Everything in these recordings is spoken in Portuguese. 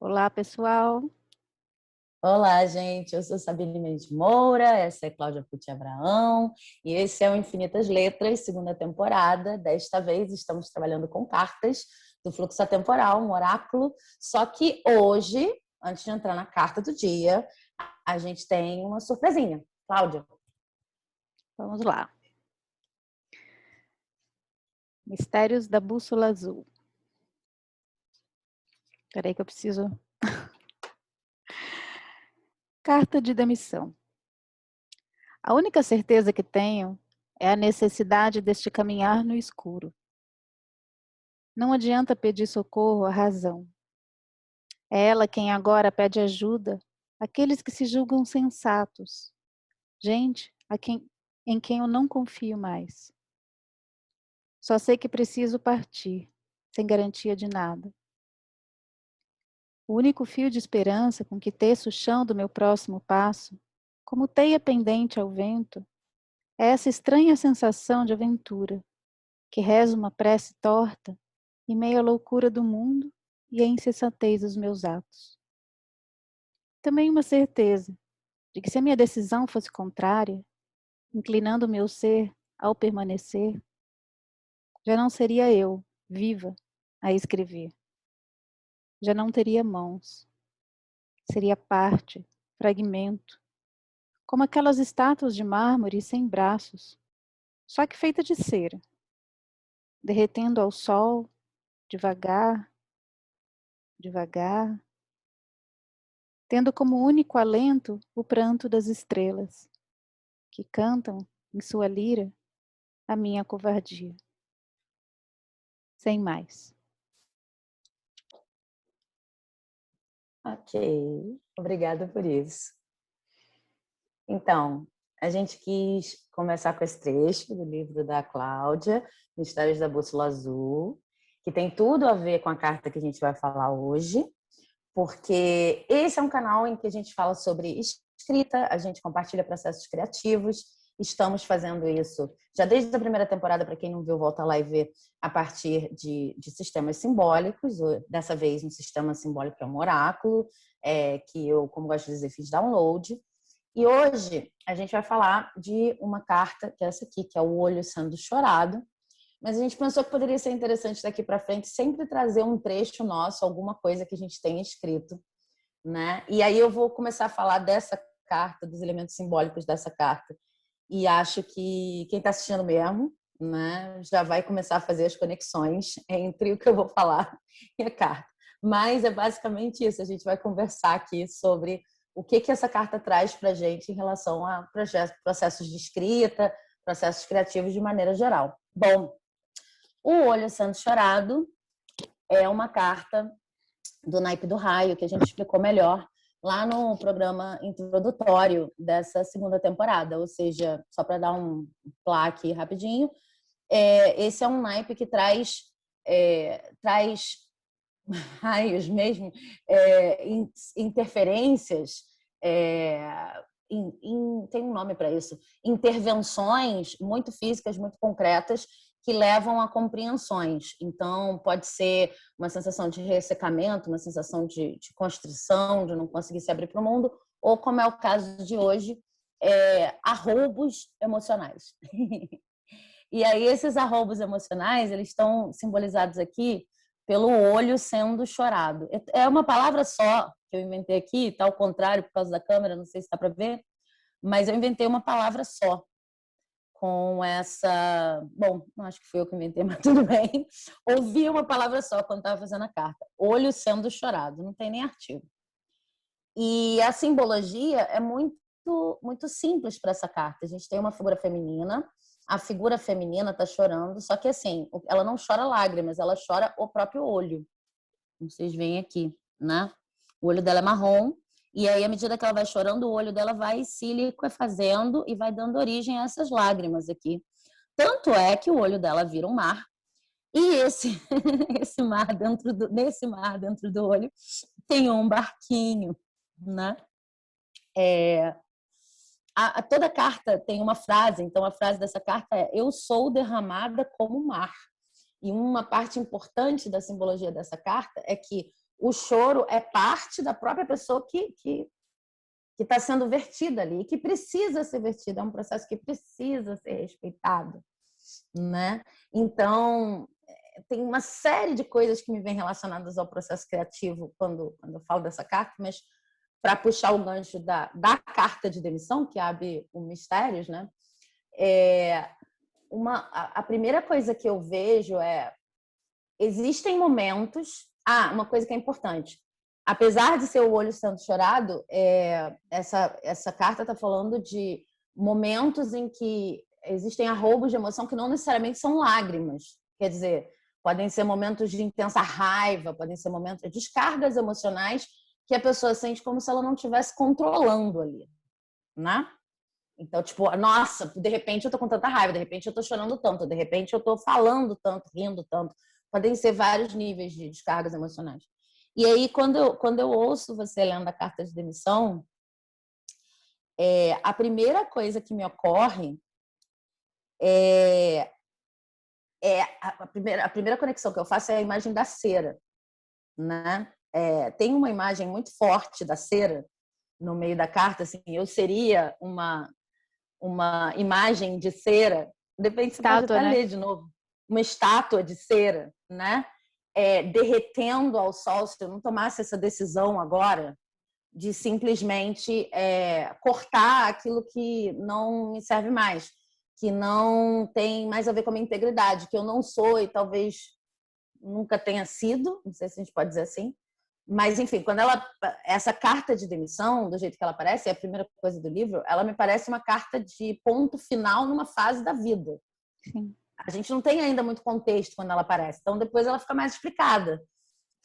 Olá, pessoal. Olá, gente. Eu sou Sabine Mendes Moura, essa é Cláudia Pucci Abraão e esse é o Infinitas Letras, segunda temporada. Desta vez estamos trabalhando com cartas do fluxo atemporal, um oráculo. Só que hoje, antes de entrar na carta do dia, a gente tem uma surpresinha. Cláudia. Vamos lá. Mistérios da Bússola Azul. Espera aí que eu preciso... Carta de demissão. A única certeza que tenho é a necessidade deste caminhar no escuro. Não adianta pedir socorro à razão. É ela quem agora pede ajuda àqueles que se julgam sensatos. Gente em quem eu não confio mais. Só sei que preciso partir, sem garantia de nada. O único fio de esperança com que teço o chão do meu próximo passo, como teia pendente ao vento, é essa estranha sensação de aventura, que reza uma prece torta em meio à loucura do mundo e à insensatez dos meus atos. Também uma certeza de que se a minha decisão fosse contrária, inclinando o meu ser ao permanecer, já não seria eu, viva, a escrever. Já não teria mãos. Seria parte, fragmento, como aquelas estátuas de mármore sem braços, só que feita de cera, derretendo ao sol, devagar, devagar, tendo como único alento o pranto das estrelas, que cantam, em sua lira, a minha covardia. Sem mais. Ok, obrigada por isso. Então, a gente quis começar com esse trecho do livro da Cláudia, Mistérios da Bússola Azul, que tem tudo a ver com a carta que a gente vai falar hoje, porque esse é um canal em que a gente fala sobre escrita, a gente compartilha processos criativos, estamos fazendo isso já desde a primeira temporada, para quem não viu, volta lá e vê, a partir de sistemas simbólicos, dessa vez um sistema simbólico é um oráculo, que eu, como gosto de dizer, fiz download. E hoje a gente vai falar de uma carta, que é essa aqui, que é o Olho Sendo Chorado, mas a gente pensou que poderia ser interessante daqui para frente sempre trazer um trecho nosso, alguma coisa que a gente tenha escrito, né? E aí eu vou começar a falar dessa carta, dos elementos simbólicos dessa carta. E acho que quem está assistindo mesmo, né, já vai começar a fazer as conexões entre o que eu vou falar e a carta. Mas é basicamente isso, a gente vai conversar aqui sobre o que essa carta traz para a gente em relação a processos de escrita, processos criativos de maneira geral. Bom, o Olho Sendo Chorado é uma carta do naipe do raio, que a gente explicou melhor lá no programa introdutório dessa segunda temporada, ou seja, só para dar um plaque rapidinho, esse é um naipe que traz raios mesmo, interferências, tem um nome para isso, intervenções muito físicas, muito concretas, que levam a compreensões. Então, pode ser uma sensação de ressecamento, uma sensação de constrição, de não conseguir se abrir para o mundo, ou, como é o caso de hoje, arroubos emocionais. E aí, esses arroubos emocionais, eles estão simbolizados aqui pelo olho sendo chorado. É uma palavra só que eu inventei aqui, está ao contrário por causa da câmera, não sei se dá para ver, mas eu inventei uma palavra só com essa... Bom, não acho que fui eu que inventei, mas tudo bem. Ouvi uma palavra só quando estava fazendo a carta. Olho sendo chorado, não tem nem artigo. E a simbologia é muito, muito simples para essa carta. A gente tem uma figura feminina, a figura feminina está chorando, só que assim, ela não chora lágrimas, ela chora o próprio olho. Vocês veem aqui, né? O olho dela é marrom, e aí, à medida que ela vai chorando, o olho dela vai se liquefazendo e vai dando origem a essas lágrimas aqui. Tanto é que o olho dela vira um mar, e esse mar nesse mar dentro do olho tem um barquinho, né? Toda carta tem uma frase, então a frase dessa carta é: eu sou derramada como o mar. E uma parte importante da simbologia dessa carta é que o choro é parte da própria pessoa que está sendo vertida ali, que precisa ser vertida, é um processo que precisa ser respeitado, né? Então, tem uma série de coisas que me vêm relacionadas ao processo criativo quando eu falo dessa carta, mas para puxar o gancho da carta de demissão, que abre o Mistérios, né? A primeira coisa que eu vejo existem momentos... uma coisa que é importante. Apesar de ser o olho sendo chorado, essa carta está falando de momentos em que existem arroubos de emoção que não necessariamente são lágrimas. Quer dizer, podem ser momentos de intensa raiva, podem ser momentos de descargas emocionais que a pessoa sente como se ela não estivesse controlando ali, né? Então, tipo, nossa, de repente eu tô com tanta raiva, de repente eu tô chorando tanto, de repente eu tô falando tanto, rindo tanto. Podem ser vários níveis de descargas emocionais. E aí, quando eu ouço você lendo a carta de demissão, a primeira coisa que me ocorre a primeira conexão que eu faço é a imagem da cera, né? Tem uma imagem muito forte da cera no meio da carta, assim, eu seria uma imagem de cera, depende, você pode Estátua, até né? ler de novo, uma estátua de cera, né? Derretendo ao sol, se eu não tomasse essa decisão agora de simplesmente cortar aquilo que não me serve mais, que não tem mais a ver com a minha integridade, que eu não sou e talvez nunca tenha sido, não sei se a gente pode dizer assim, mas, enfim, quando essa carta de demissão, do jeito que ela aparece, é a primeira coisa do livro, ela me parece uma carta de ponto final numa fase da vida. Sim. A gente não tem ainda muito contexto quando ela aparece, então depois ela fica mais explicada,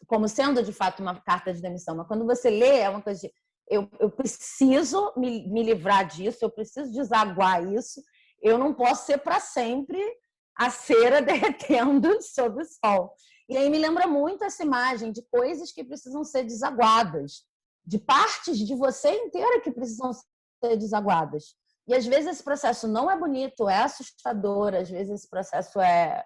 como sendo, de fato, uma carta de demissão. Mas quando você lê, é uma coisa de eu preciso me livrar disso, eu preciso desaguar isso, eu não posso ser para sempre a cera derretendo sob o sol. E aí me lembra muito essa imagem de coisas que precisam ser desaguadas, de partes de você inteira que precisam ser desaguadas. E às vezes esse processo não é bonito, é assustador, às vezes esse processo é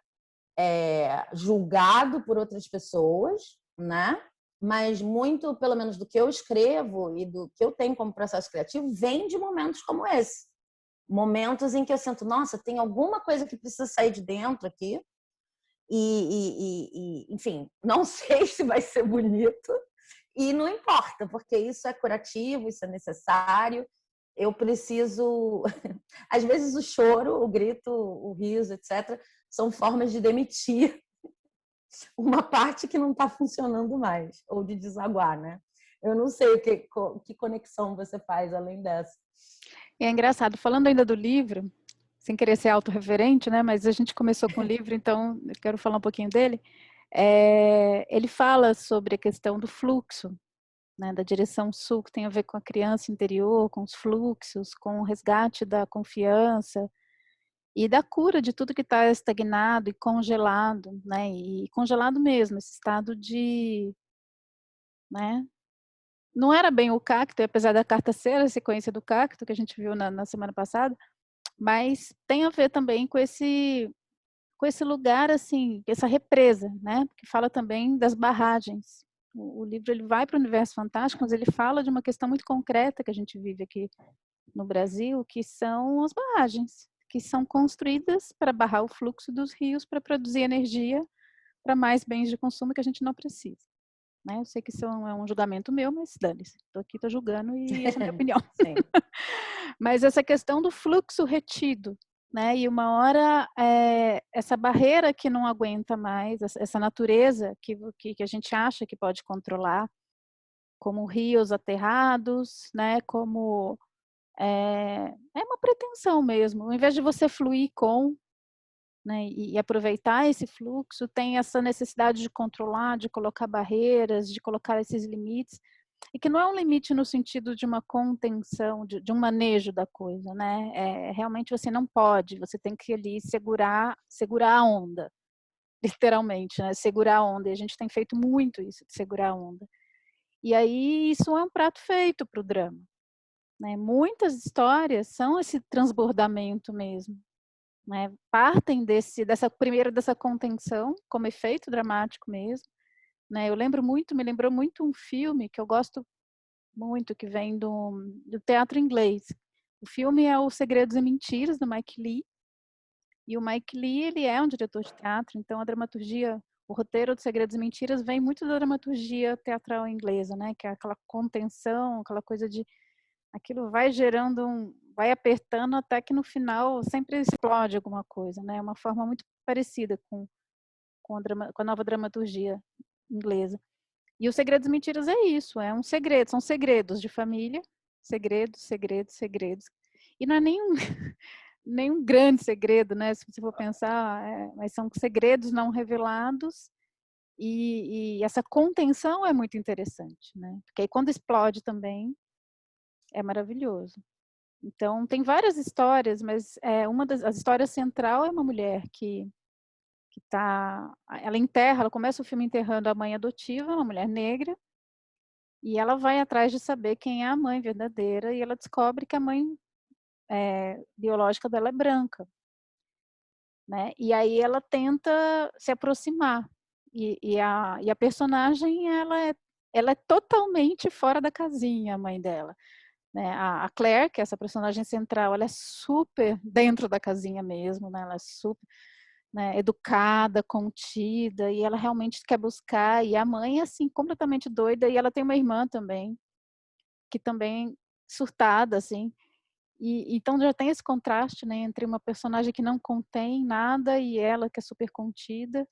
julgado por outras pessoas, né? Mas muito, pelo menos do que eu escrevo e do que eu tenho como processo criativo, vem de momentos como esse. Momentos em que eu sinto, nossa, tem alguma coisa que precisa sair de dentro aqui. Enfim, não sei se vai ser bonito e não importa, porque isso é curativo, isso é necessário. Eu preciso... Às vezes o choro, o grito, o riso, etc., são formas de demitir uma parte que não está funcionando mais, ou de desaguar, né? Eu não sei que conexão você faz além dessa. E é engraçado, falando ainda do livro, sem querer ser autorreferente, né? Mas a gente começou com o livro, então eu quero falar um pouquinho dele. Ele fala sobre a questão do fluxo, né, da direção sul, que tem a ver com a criança interior, com os fluxos, com o resgate da confiança e da cura de tudo que está estagnado e congelado, né? E congelado mesmo, esse estado de, né? Não era bem o cacto, apesar da carta ser a sequência do cacto que a gente viu na semana passada, mas tem a ver também com esse lugar, assim, essa represa, né? Porque fala também das barragens. O livro ele vai para o universo fantástico, mas ele fala de uma questão muito concreta que a gente vive aqui no Brasil, que são as barragens, que são construídas para barrar o fluxo dos rios, para produzir energia para mais bens de consumo que a gente não precisa. Né? Eu sei que isso é um julgamento meu, mas dane-se. Estou aqui, estou julgando e essa é a minha opinião. Sim. Mas essa questão do fluxo retido, né? E uma hora essa barreira que não aguenta mais, essa natureza que a gente acha que pode controlar, como rios aterrados, né? Como é uma pretensão mesmo. Ao invés de você fluir com, né, e aproveitar esse fluxo, tem essa necessidade de controlar, de colocar barreiras, de colocar esses limites, e que não é um limite no sentido de uma contenção, de um manejo da coisa, né? Realmente você não pode, você tem que ali segurar a onda, literalmente, né? Segurar a onda, e a gente tem feito muito isso, de segurar a onda. E aí isso é um prato feito para o drama, né? Muitas histórias são esse transbordamento mesmo, né? Partem dessa contenção como efeito dramático mesmo, né? Me lembrou muito um filme que eu gosto muito, que vem do teatro inglês. O filme é Os Segredos e Mentiras, do Mike Leigh. E o Mike Leigh, ele é um diretor de teatro, então a dramaturgia, o roteiro de Segredos e Mentiras vem muito da dramaturgia teatral inglesa, né? Que é aquela contenção, aquela coisa de aquilo vai gerando vai apertando até que no final sempre explode alguma coisa, né? É uma forma muito parecida com a nova dramaturgia inglesa. E o Segredos e Mentiras é isso, é um segredo, são segredos de família, segredos, segredos, segredos. E não é nenhum grande segredo, né? Se você for pensar, mas são segredos não revelados e essa contenção é muito interessante, né? Porque aí quando explode também é maravilhoso. Então tem várias histórias, mas uma das a história central é uma mulher ela começa o filme enterrando a mãe adotiva, uma mulher negra, e ela vai atrás de saber quem é a mãe verdadeira e ela descobre que a mãe biológica dela é branca, né? E aí ela tenta se aproximar e a personagem ela é totalmente fora da casinha, a mãe dela, né? A Claire, que é essa personagem central, ela é super dentro da casinha mesmo, né? Ela é super, né, educada, contida, e ela realmente quer buscar, e a mãe é assim, completamente doida, e ela tem uma irmã também, que também surtada, assim, e então já tem esse contraste, né, entre uma personagem que não contém nada e ela que é super contida,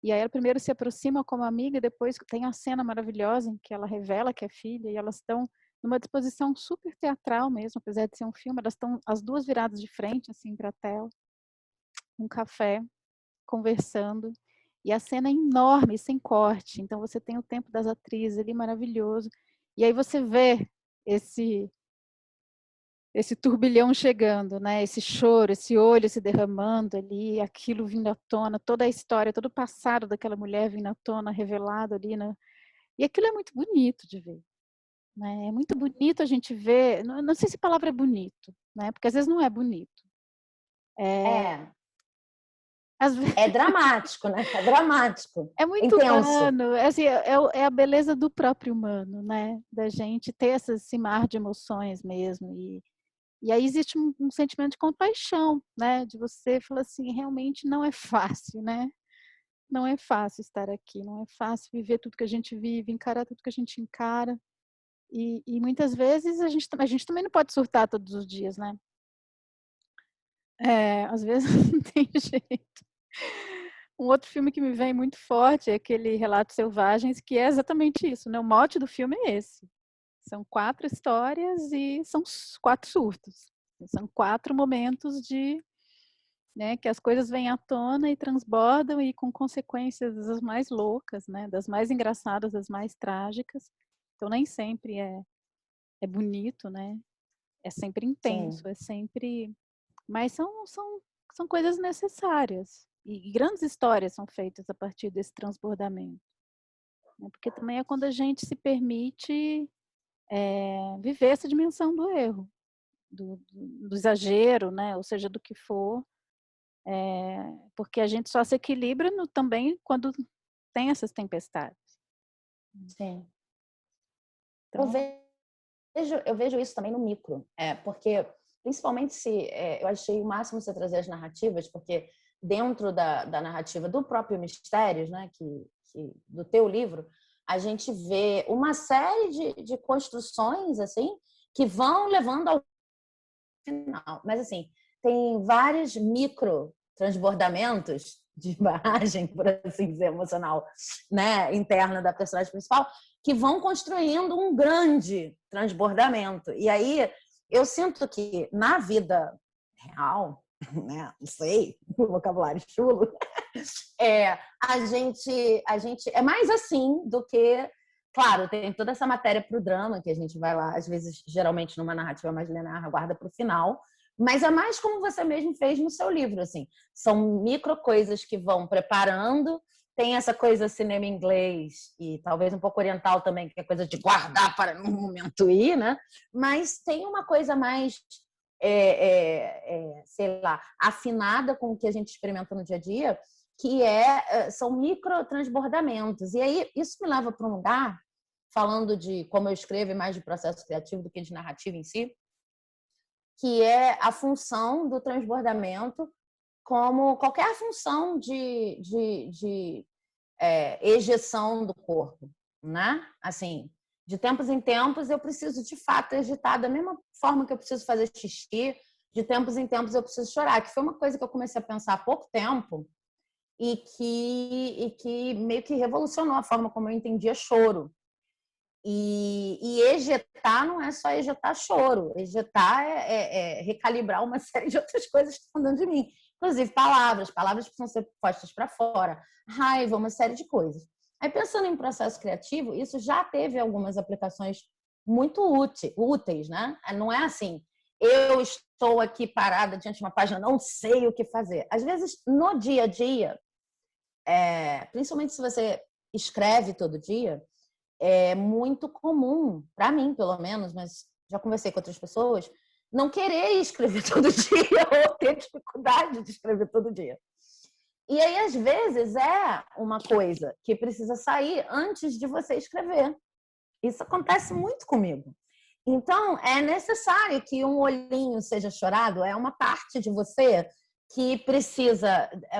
e aí ela primeiro se aproxima como amiga, depois tem a cena maravilhosa em que ela revela que é filha, e elas estão numa disposição super teatral mesmo, apesar de ser um filme, elas estão as duas viradas de frente, assim, para a tela, um café, conversando, e a cena é enorme, sem corte, então você tem o tempo das atrizes ali maravilhoso, e aí você vê esse turbilhão chegando, né? Esse choro, esse olho se derramando ali, aquilo vindo à tona, toda a história, todo o passado daquela mulher vindo à tona, revelado ali, né? E aquilo é muito bonito de ver, né? É muito bonito a gente ver, não sei se a palavra é bonito, né? Porque às vezes não é bonito. É, Às vezes é dramático, né? É dramático, é muito intenso. humano, é, assim, é a beleza do próprio humano, né? Da gente ter esse mar de emoções mesmo. E aí existe um sentimento de compaixão, né? De você falar assim, realmente não é fácil, né? Não é fácil estar aqui, não é fácil viver tudo que a gente vive, encarar tudo que a gente encara. E muitas vezes a gente também não pode surtar todos os dias, né? Às vezes não tem jeito. Um outro filme que me vem muito forte é aquele Relatos Selvagens, que é exatamente isso, né? O mote do filme é esse. São 4 histórias e são 4 surtos. São 4 momentos né, que as coisas vêm à tona e transbordam e com consequências das mais loucas, né? Das mais engraçadas, das mais trágicas. Então nem sempre é bonito, né? É sempre intenso, Sim, é sempre. Mas são coisas necessárias. E grandes histórias são feitas a partir desse transbordamento. Né? Porque também é quando a gente se permite viver essa dimensão do erro, do exagero, né? Ou seja, do que for. Porque a gente só se equilibra também quando tem essas tempestades. sim. Eu Então, vejo isso também no micro, porque principalmente eu achei o máximo você trazer as narrativas, porque dentro da narrativa do próprio Mistérios, né, do teu livro, a gente vê uma série de construções assim que vão levando ao final. Mas assim, tem vários micro transbordamentos de barragem, por assim dizer, emocional, né, interna da personagem principal, que vão construindo um grande transbordamento. E aí eu sinto que na vida real, né, não sei, o vocabulário chulo, a gente é mais assim do que. Claro, tem toda essa matéria para o drama, que a gente vai lá, às vezes, geralmente numa narrativa mais linear, guarda para o final, mas é mais como você mesmo fez no seu livro, assim. São micro coisas que vão preparando, tem essa coisa cinema inglês e talvez um pouco oriental também, que é coisa de guardar para no momento ir, né? Mas tem uma coisa mais, sei lá, afinada com o que a gente experimenta no dia a dia, são microtransbordamentos. E aí isso me leva para um lugar, falando de como eu escrevo e mais de processo criativo do que de narrativa em si, que é a função do transbordamento como qualquer função de ejeção do corpo, né? Assim, de tempos em tempos eu preciso de fato ejetar da mesma forma que eu preciso fazer xixi, de tempos em tempos eu preciso chorar, que foi uma coisa que eu comecei a pensar há pouco tempo e que meio que revolucionou a forma como eu entendia choro. E ejetar não é só ejetar choro, ejetar é recalibrar uma série de outras coisas que estão dentro de mim, inclusive palavras precisam ser postas para fora, raiva, uma série de coisas. Aí pensando em processo criativo, isso já teve algumas aplicações muito úteis, né? Não é assim, eu estou aqui parada diante de uma página, não sei o que fazer. Às vezes, no dia a dia, principalmente se você escreve todo dia, é muito comum, para mim pelo menos, mas já conversei com outras pessoas, não querer escrever todo dia ou ter dificuldade de escrever todo dia. E aí, às vezes, é uma coisa que precisa sair antes de você escrever. Isso acontece muito comigo. Então, é necessário que um olhinho seja chorado, é uma parte de você que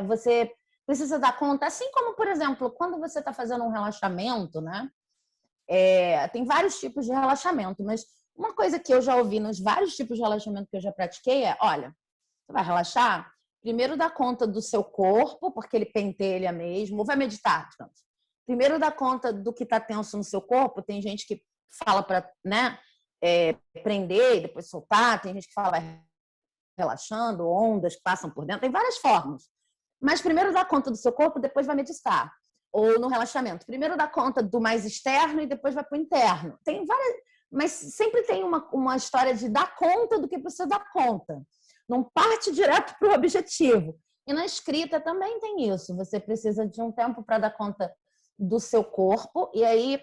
você precisa dar conta. Assim como, por exemplo, quando você está fazendo um relaxamento, né? Tem vários tipos de relaxamento, mas uma coisa que eu já ouvi nos vários tipos de relaxamento que eu já pratiquei é, olha, você vai relaxar, primeiro dá conta do seu corpo, porque ele pentelha mesmo, ou vai meditar, digamos. Primeiro dá conta do que está tenso no seu corpo, tem gente que fala para, né, prender e depois soltar, tem gente que fala relaxando, ondas que passam por dentro, tem várias formas. Mas primeiro dá conta do seu corpo, depois vai meditar. Ou no relaxamento. Primeiro dá conta do mais externo e depois vai para o interno. Tem várias, mas sempre tem uma história de dar conta do que precisa dar conta. Não parte direto para o objetivo. E na escrita também tem isso. Você precisa de um tempo para dar conta do seu corpo. E aí,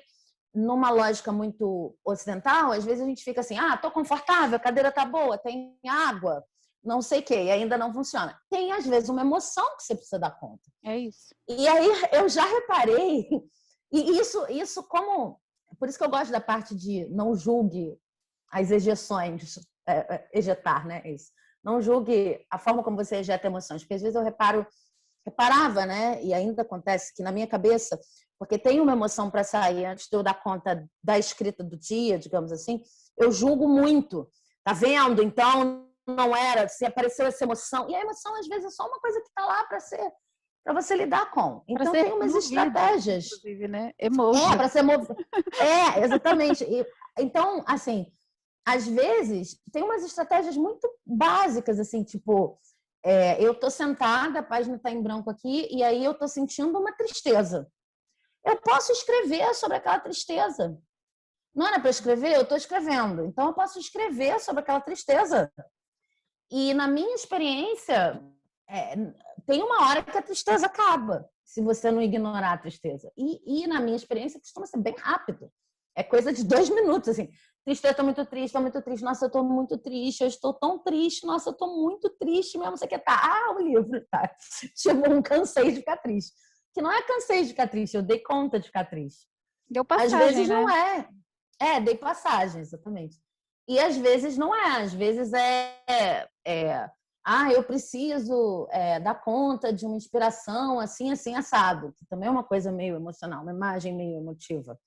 numa lógica muito ocidental, às vezes a gente fica assim, tô confortável, a cadeira tá boa, tem água, não sei o quê, e ainda não funciona. Tem, às vezes, uma emoção que você precisa dar conta. É isso. E aí eu já reparei, e isso como... Por isso que eu gosto da parte de não julgue as ejeções, ejetar, né? Isso. Não julgue a forma como você ejeta emoções, porque às vezes eu reparava, né? E ainda acontece que na minha cabeça, porque tem uma emoção para sair antes de eu dar conta da escrita do dia, digamos assim, eu julgo muito. Tá vendo? Então não era, se apareceu essa emoção. E a emoção, às vezes, é só uma coisa que está lá para você lidar com. Então, tem umas estratégias. Inclusive, né? Emoji. Para ser movido. Exatamente. Então, assim, às vezes, tem umas estratégias muito básicas, assim, tipo, eu tô sentada, a página está em branco aqui, e aí eu tô sentindo uma tristeza. Eu posso escrever sobre aquela tristeza. Não era para escrever? Eu estou escrevendo. Então, eu posso escrever sobre aquela tristeza. E, na minha experiência, tem uma hora que a tristeza acaba, se você não ignorar a tristeza. E na minha experiência, costuma ser bem rápido. É coisa de 2 minutos, assim. Tristeza, estou muito triste, estou muito triste. Nossa, eu estou muito triste, eu estou tão triste. Nossa, eu estou muito triste mesmo. Você quer tá? O livro, tá? Tipo, não cansei de ficar triste. Que não é cansei de ficar triste, eu dei conta de ficar triste. Deu passagem, às vezes né? não é. Dei passagem, exatamente. E às vezes não é. Às vezes eu preciso dar conta de uma inspiração assim, assim, assado. Que também é uma coisa meio emocional, uma imagem meio emotiva.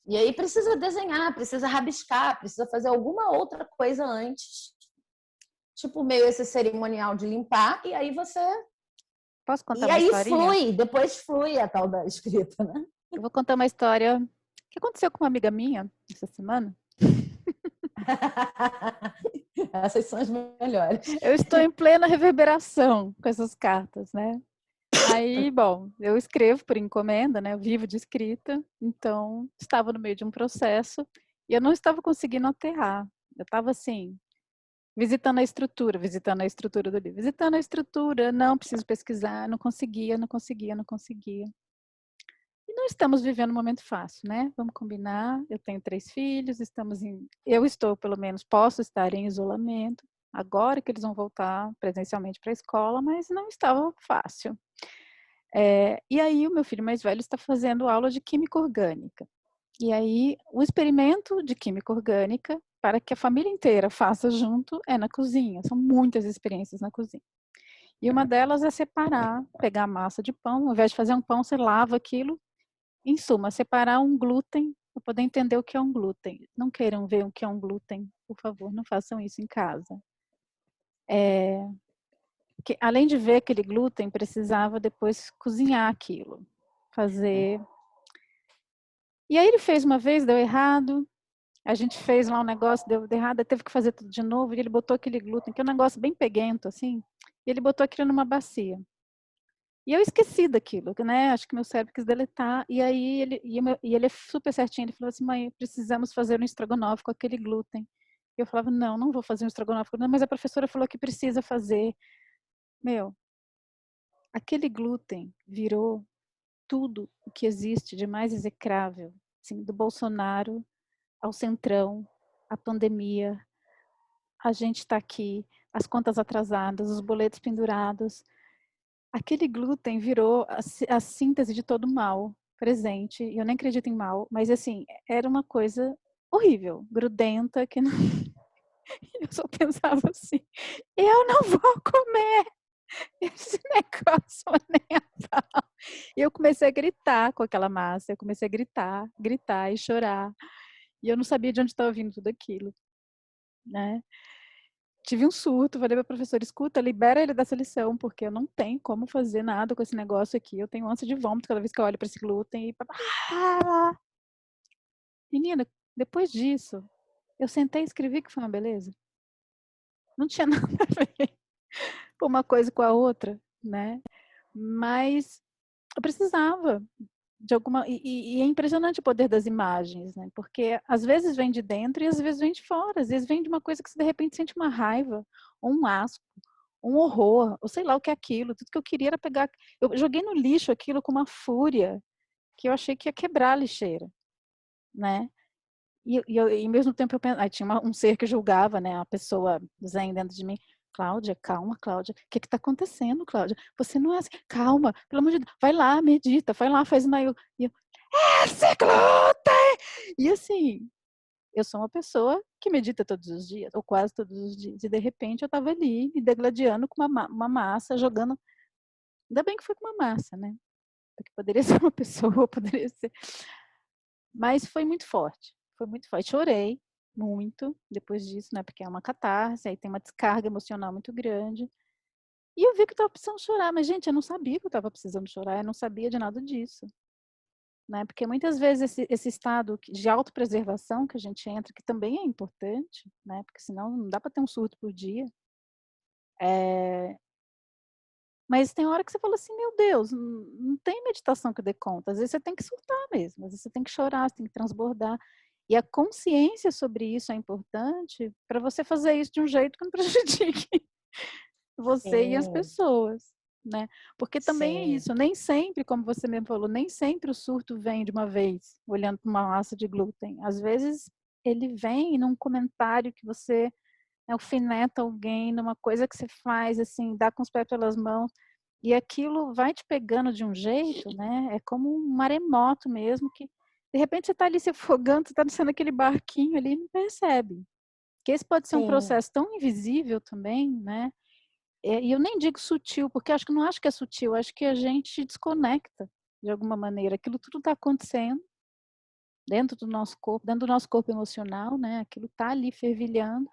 E aí precisa desenhar, precisa rabiscar, precisa fazer alguma outra coisa antes. Tipo, meio esse cerimonial de limpar. E aí você... Posso contar E uma aí historinha? depois flui a tal da escrita, né? Eu vou contar uma história que aconteceu com uma amiga minha essa semana. Essas são as melhores. Eu estou em plena reverberação com essas cartas, né? Aí, bom, eu escrevo por encomenda, né? Eu vivo de escrita, então estava no meio de um processo e eu não estava conseguindo aterrar. Eu estava assim, visitando a estrutura do livro, visitando a estrutura, não preciso pesquisar, não conseguia. E não estamos vivendo um momento fácil, né? Vamos combinar, eu tenho 3 filhos, eu estou, pelo menos, posso estar em isolamento, agora que eles vão voltar presencialmente para a escola, mas não estava fácil. E aí o meu filho mais velho está fazendo aula de química orgânica. E aí o experimento de química orgânica, para que a família inteira faça junto, é na cozinha. São muitas experiências na cozinha. E uma delas é separar, pegar a massa de pão, ao invés de fazer um pão, você lava aquilo. Em suma, separar um glúten, para poder entender o que é um glúten. Não queiram ver o que é um glúten, por favor, não façam isso em casa. Que, além de ver aquele glúten, precisava depois cozinhar aquilo, fazer. E aí ele fez uma vez, deu errado. A gente fez lá um negócio, deu errado, teve que fazer tudo de novo. E ele botou aquele glúten, que é um negócio bem peguento, assim. E ele botou aquilo numa bacia. E eu esqueci daquilo, né? Acho que meu cérebro quis deletar. E aí ele é super certinho. Ele falou assim: mãe, precisamos fazer um estrogonofe com aquele glúten. E eu falava: não, não vou fazer um estrogonofe. Não, mas a professora falou que precisa fazer. Meu, aquele glúten virou tudo o que existe de mais execrável, assim, do Bolsonaro ao Centrão, a pandemia, a gente está aqui, as contas atrasadas, os boletos pendurados. Aquele glúten virou a síntese de todo mal presente. E eu nem acredito em mal, mas assim, era uma coisa horrível, grudenta, que não... eu só pensava assim, eu não vou comer esse negócio nem a pau. E eu comecei a gritar com aquela massa, eu comecei a gritar e chorar. E eu não sabia de onde estava vindo tudo aquilo, né? Tive um surto, falei para a professora, escuta, libera ele dessa lição, porque eu não tenho como fazer nada com esse negócio aqui. Eu tenho ânsia de vômito cada vez que eu olho para esse glúten. Menina, depois disso, eu sentei e escrevi que foi uma beleza. Não tinha nada a ver uma coisa com a outra, né? Mas eu precisava de alguma. E é impressionante o poder das imagens, né? Porque às vezes vem de dentro e às vezes vem de fora. Às vezes vem de uma coisa que você de repente sente uma raiva, ou um asco, um horror, ou sei lá o que é aquilo. Tudo que eu queria era pegar. Eu joguei no lixo aquilo com uma fúria que eu achei que ia quebrar a lixeira, né? E ao mesmo tempo eu pensava, tinha um ser que julgava, né? A pessoa zen dentro de mim. Cláudia, calma, Cláudia. O que está acontecendo, Cláudia? Você não é assim. Calma, pelo amor de Deus. Vai lá, medita, vai lá, faz uma. E eu, esse glúten! E assim, eu sou uma pessoa que medita todos os dias, ou quase todos os dias. E de repente eu estava ali, me degladiando com uma massa, jogando. Ainda bem que foi com uma massa, né? Porque poderia ser uma pessoa, poderia ser. Mas foi muito forte. Foi muito forte. Chorei muito depois disso, né? Porque é uma catarse, aí tem uma descarga emocional muito grande. E eu vi que eu estava precisando chorar, mas, gente, eu não sabia que eu estava precisando chorar, eu não sabia de nada disso. Né? Porque muitas vezes esse estado de autopreservação que a gente entra, que também é importante, né? Porque senão não dá para ter um surto por dia. Mas tem hora que você fala assim, meu Deus, não tem meditação que dê conta. Às vezes você tem que surtar mesmo, às vezes você tem que chorar, você tem que transbordar. E a consciência sobre isso é importante para você fazer isso de um jeito que não prejudique você e as Sim, pessoas, né? Porque também é sim, isso, nem sempre, como você mesmo falou, nem sempre o surto vem de uma vez, olhando para uma massa de glúten. Às vezes ele vem num comentário que você alfineta alguém, numa coisa que você faz, assim, dá com os pés pelas mãos, e aquilo vai te pegando de um jeito, né? É como um maremoto mesmo, que de repente você está ali se afogando, você está descendo aquele barquinho ali e não percebe. Que esse pode ser um sim, processo tão invisível também, né? E eu nem digo sutil, porque acho que não acho que é sutil, acho que a gente desconecta de alguma maneira. Aquilo tudo está acontecendo dentro do nosso corpo emocional, né? Aquilo está ali fervilhando.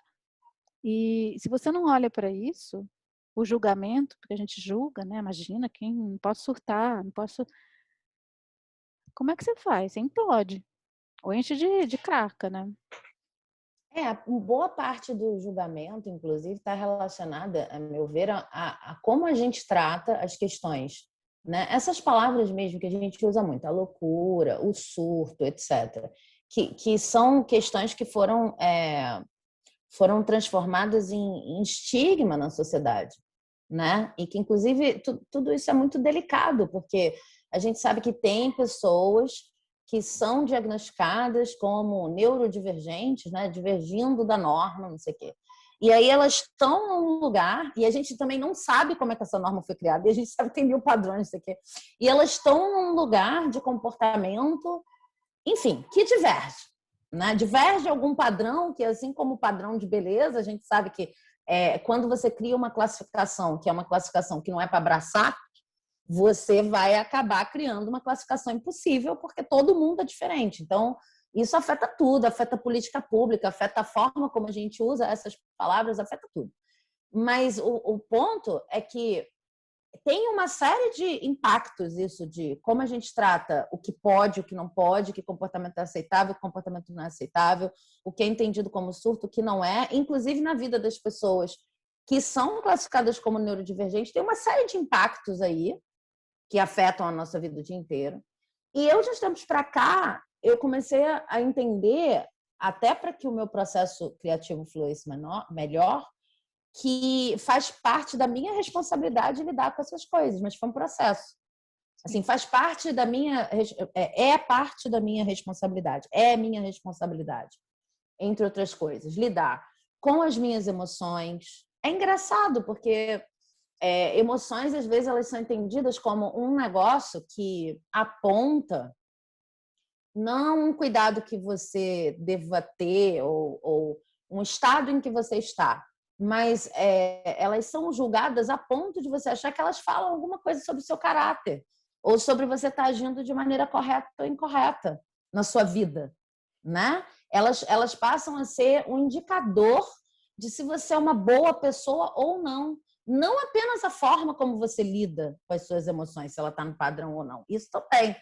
E se você não olha para isso, o julgamento, porque a gente julga, né? Imagina, quem não pode surtar, não posso. Como é que você faz? Você implode. Ou enche de craca, né? boa parte do julgamento, inclusive, está relacionada, a meu ver, a como a gente trata as questões, né? Essas palavras mesmo que a gente usa muito, a loucura, o surto, etc., que são questões que foram transformadas em estigma na sociedade, né? E que, inclusive, tudo isso é muito delicado, porque a gente sabe que tem pessoas que são diagnosticadas como neurodivergentes, né? Divergindo da norma, não sei o quê. E aí elas estão num lugar, e a gente também não sabe como é que essa norma foi criada, e a gente sabe que tem 1000 padrões, isso aqui. E elas estão num lugar de comportamento, enfim, que diverge. Né? Diverge algum padrão, que assim como o padrão de beleza, a gente sabe que quando você cria uma classificação, que é uma classificação que não é para abraçar, você vai acabar criando uma classificação impossível, porque todo mundo é diferente. Então, isso afeta tudo, afeta a política pública, afeta a forma como a gente usa essas palavras, afeta tudo. Mas o ponto é que tem uma série de impactos isso de como a gente trata o que pode, o que não pode, que comportamento é aceitável, que comportamento não é aceitável, o que é entendido como surto, o que não é, inclusive na vida das pessoas que são classificadas como neurodivergentes, tem uma série de impactos aí que afetam a nossa vida o dia inteiro. E eu, de uns tempos para cá, eu comecei a entender, até para que o meu processo criativo fluísse melhor, que faz parte da minha responsabilidade lidar com essas coisas, mas foi um processo. Assim, faz parte da minha... É parte da minha responsabilidade. É minha responsabilidade, entre outras coisas. Lidar com as minhas emoções. É engraçado, porque emoções, às vezes, elas são entendidas como um negócio que aponta não um cuidado que você deva ter ou um estado em que você está, mas elas são julgadas a ponto de você achar que elas falam alguma coisa sobre o seu caráter ou sobre você estar agindo de maneira correta ou incorreta na sua vida, né? Elas passam a ser um indicador de se você é uma boa pessoa ou não. Não apenas a forma como você lida com as suas emoções, se ela está no padrão ou não. Isso também.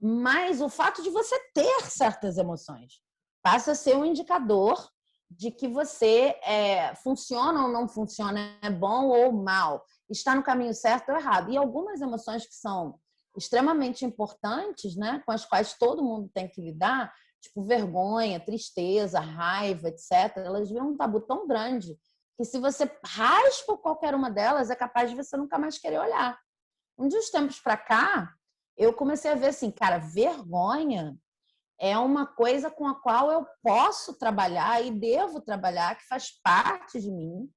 Mas o fato de você ter certas emoções passa a ser um indicador de que você funciona ou não funciona, é bom ou mal, está no caminho certo ou errado. E algumas emoções que são extremamente importantes, né, com as quais todo mundo tem que lidar, tipo vergonha, tristeza, raiva, etc., elas viram um tabu tão grande que se você raspa qualquer uma delas, é capaz de você nunca mais querer olhar. Um dos tempos para cá, eu comecei a ver assim, cara, vergonha é uma coisa com a qual eu posso trabalhar e devo trabalhar, que faz parte de mim,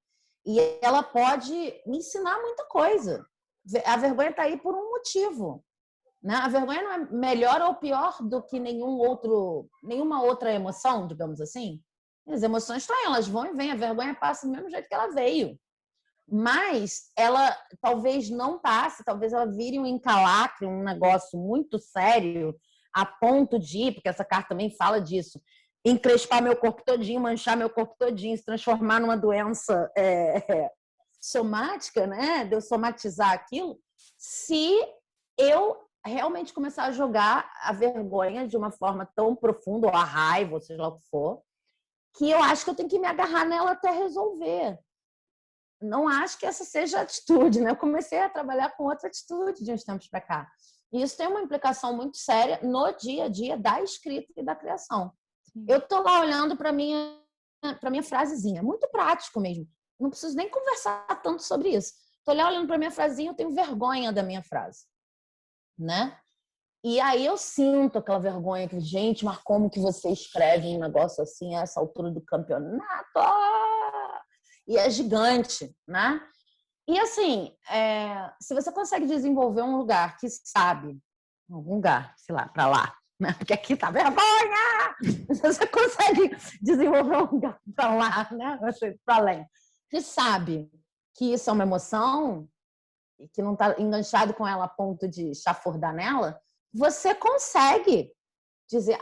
e ela pode me ensinar muita coisa. A vergonha está aí por um motivo. Né? A vergonha não é melhor ou pior do que nenhuma outra emoção, digamos assim. As emoções estão aí, elas vão e vêm, a vergonha passa do mesmo jeito que ela veio. Mas ela talvez não passe, talvez ela vire um encalacre, um negócio muito sério, a ponto de, porque essa carta também fala disso, encrespar meu corpo todinho, manchar meu corpo todinho, se transformar numa doença somática, né? De eu somatizar aquilo, se eu realmente começar a jogar a vergonha de uma forma tão profunda, ou a raiva, ou seja lá o que for, que eu acho que eu tenho que me agarrar nela até resolver. Não acho que essa seja a atitude, né? Eu comecei a trabalhar com outra atitude de uns tempos para cá. E isso tem uma implicação muito séria no dia a dia da escrita e da criação. Sim. Eu estou lá olhando para minha frasezinha, muito prático mesmo. Não preciso nem conversar tanto sobre isso. Estou lá olhando para minha frasezinha, eu tenho vergonha da minha frase, né? E aí eu sinto aquela vergonha que, gente, mas como que você escreve um negócio assim a essa altura do campeonato? E é gigante, né? E assim, se você consegue desenvolver um lugar que sabe, algum lugar, sei lá, para lá, né? Porque aqui tá vergonha! Se você consegue desenvolver um lugar para lá, né? Para além, que sabe que isso é uma emoção e que não está enganchado com ela a ponto de chafurdar nela, você consegue dizer,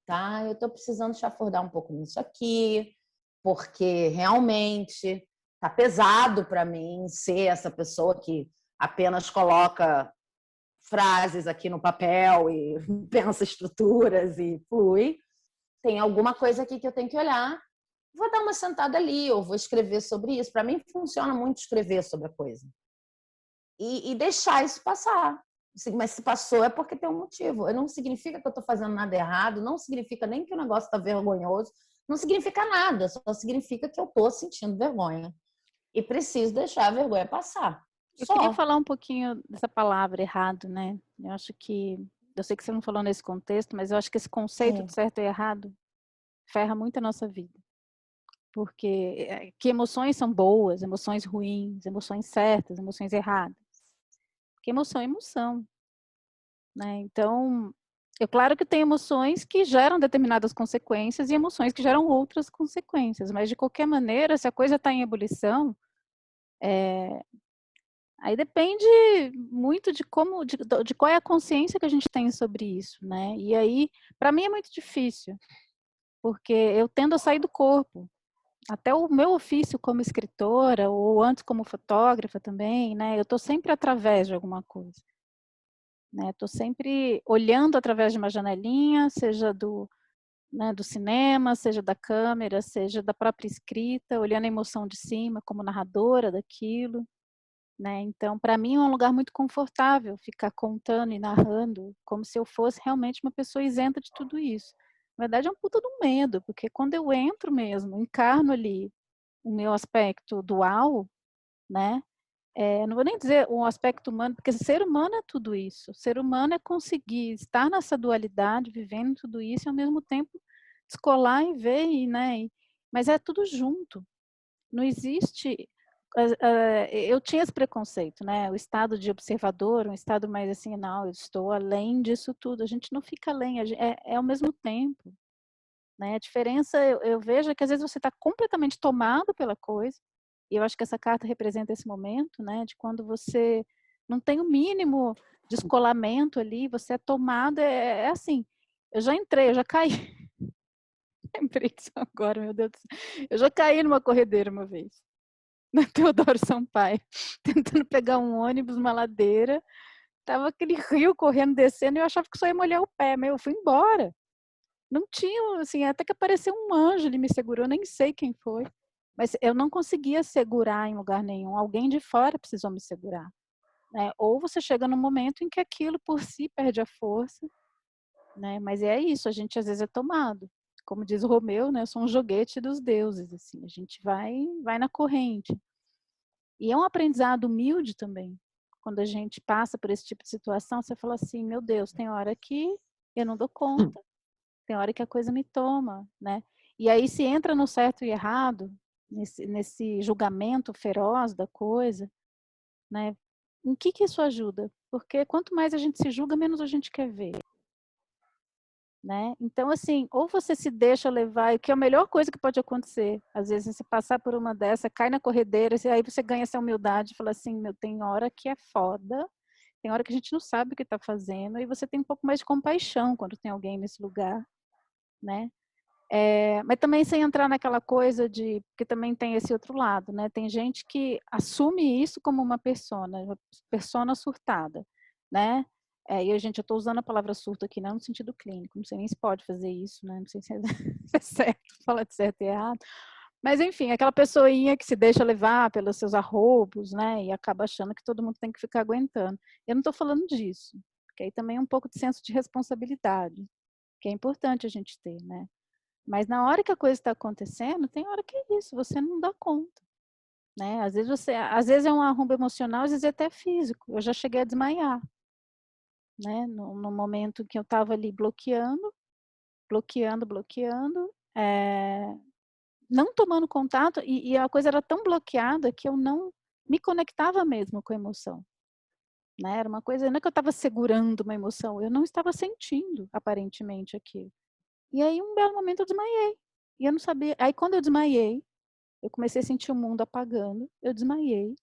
tá, eu estou precisando chafurdar um pouco nisso aqui, porque realmente tá pesado para mim ser essa pessoa que apenas coloca frases aqui no papel e pensa estruturas e flui. Tem alguma coisa aqui que eu tenho que olhar. Vou dar uma sentada ali, ou vou escrever sobre isso. Para mim funciona muito escrever sobre a coisa. E deixar isso passar. Mas se passou é porque tem um motivo. Não significa que eu estou fazendo nada errado, não significa nem que o negócio está vergonhoso, não significa nada, só significa que eu estou sentindo vergonha. E preciso deixar a vergonha passar. Eu queria falar um pouquinho dessa palavra errado, né? Eu sei que você não falou nesse contexto, mas eu acho que esse conceito de certo e errado ferra muito a nossa vida. porque que emoções são boas, emoções ruins, emoções certas, emoções erradas. Porque emoção é emoção, né. Então, é claro que tem emoções que geram determinadas consequências e emoções que geram outras consequências, mas de qualquer maneira, se a coisa está em ebulição, aí depende muito de como de qual é a consciência que a gente tem sobre isso, né. E aí, para mim é muito difícil, porque eu tendo a sair do corpo. Até o meu ofício como escritora, ou antes como fotógrafa também, né, eu estou sempre através de alguma coisa, né, estou sempre olhando através de uma janelinha, seja do cinema, seja da câmera, seja da própria escrita, olhando a emoção de cima como narradora daquilo, né, então para mim é um lugar muito confortável ficar contando e narrando, como se eu fosse realmente uma pessoa isenta de tudo isso. Na verdade é um puta do medo, porque quando eu entro mesmo, encarno ali o meu aspecto dual, né, não vou nem dizer um aspecto humano, porque ser humano é tudo isso, ser humano é conseguir estar nessa dualidade, vivendo tudo isso e ao mesmo tempo descolar e ver né, mas é tudo junto, não existe eu tinha esse preconceito, né, o estado de observador, um estado mais assim: "Não, eu estou além disso tudo", a gente não fica além, é ao mesmo tempo, né, a diferença eu vejo é que às vezes você está completamente tomado pela coisa, e eu acho que essa carta representa esse momento, né, de quando você não tem o mínimo descolamento ali, você é tomado, é assim, eu já entrei, eu já caí, lembrei disso agora, meu Deus do céu, eu já caí numa corredeira uma vez, na Teodoro Sampaio, tentando pegar um ônibus, uma ladeira, estava aquele rio correndo, descendo, e eu achava que só ia molhar o pé, mas eu fui embora. Não tinha, assim, até que apareceu um anjo, ele me segurou, nem sei quem foi, mas eu não conseguia segurar em lugar nenhum, alguém de fora precisou me segurar, né, ou você chega num momento em que aquilo por si perde a força, né, mas é isso, a gente às vezes é tomado. Como diz o Romeu, né, eu sou um joguete dos deuses, assim, a gente vai na corrente. E é um aprendizado humilde também, quando a gente passa por esse tipo de situação, você fala assim: "Meu Deus, tem hora que eu não dou conta". Tem hora que a coisa me toma, né. E aí se entra no certo e errado, nesse julgamento feroz da coisa, né, em que isso ajuda? Porque quanto mais a gente se julga, menos a gente quer ver, né. Então assim, ou você se deixa levar, e que é a melhor coisa que pode acontecer, às vezes você passar por uma dessa, cai na corredeira, aí você ganha essa humildade e fala assim: "Meu, tem hora que é foda, tem hora que a gente não sabe o que está fazendo", e você tem um pouco mais de compaixão quando tem alguém nesse lugar, né. Mas também sem entrar naquela coisa de porque também tem esse outro lado, né, tem gente que assume isso como uma persona surtada, né. E gente, eu estou usando a palavra surto aqui não no sentido clínico, não sei nem se pode fazer isso, né, não sei se é se é certo, falar de certo e errado. Mas enfim, aquela pessoinha que se deixa levar pelos seus arroubos, né, e acaba achando que todo mundo tem que ficar aguentando. Eu não estou falando disso, porque aí também é um pouco de senso de responsabilidade, que é importante a gente ter, né. Mas na hora que a coisa está acontecendo, tem hora que é isso, você não dá conta, né. Às vezes é um arrombo emocional, às vezes é até físico. Eu já cheguei a desmaiar, né, no momento que eu estava ali bloqueando, bloqueando, bloqueando, não tomando contato, e a coisa era tão bloqueada que eu não me conectava mesmo com a emoção, né. Era uma coisa, não é que eu estava segurando uma emoção, eu não estava sentindo aparentemente aquilo. E aí um belo momento eu desmaiei, e eu não sabia, aí quando eu desmaiei, eu comecei a sentir o mundo apagando, eu desmaiei,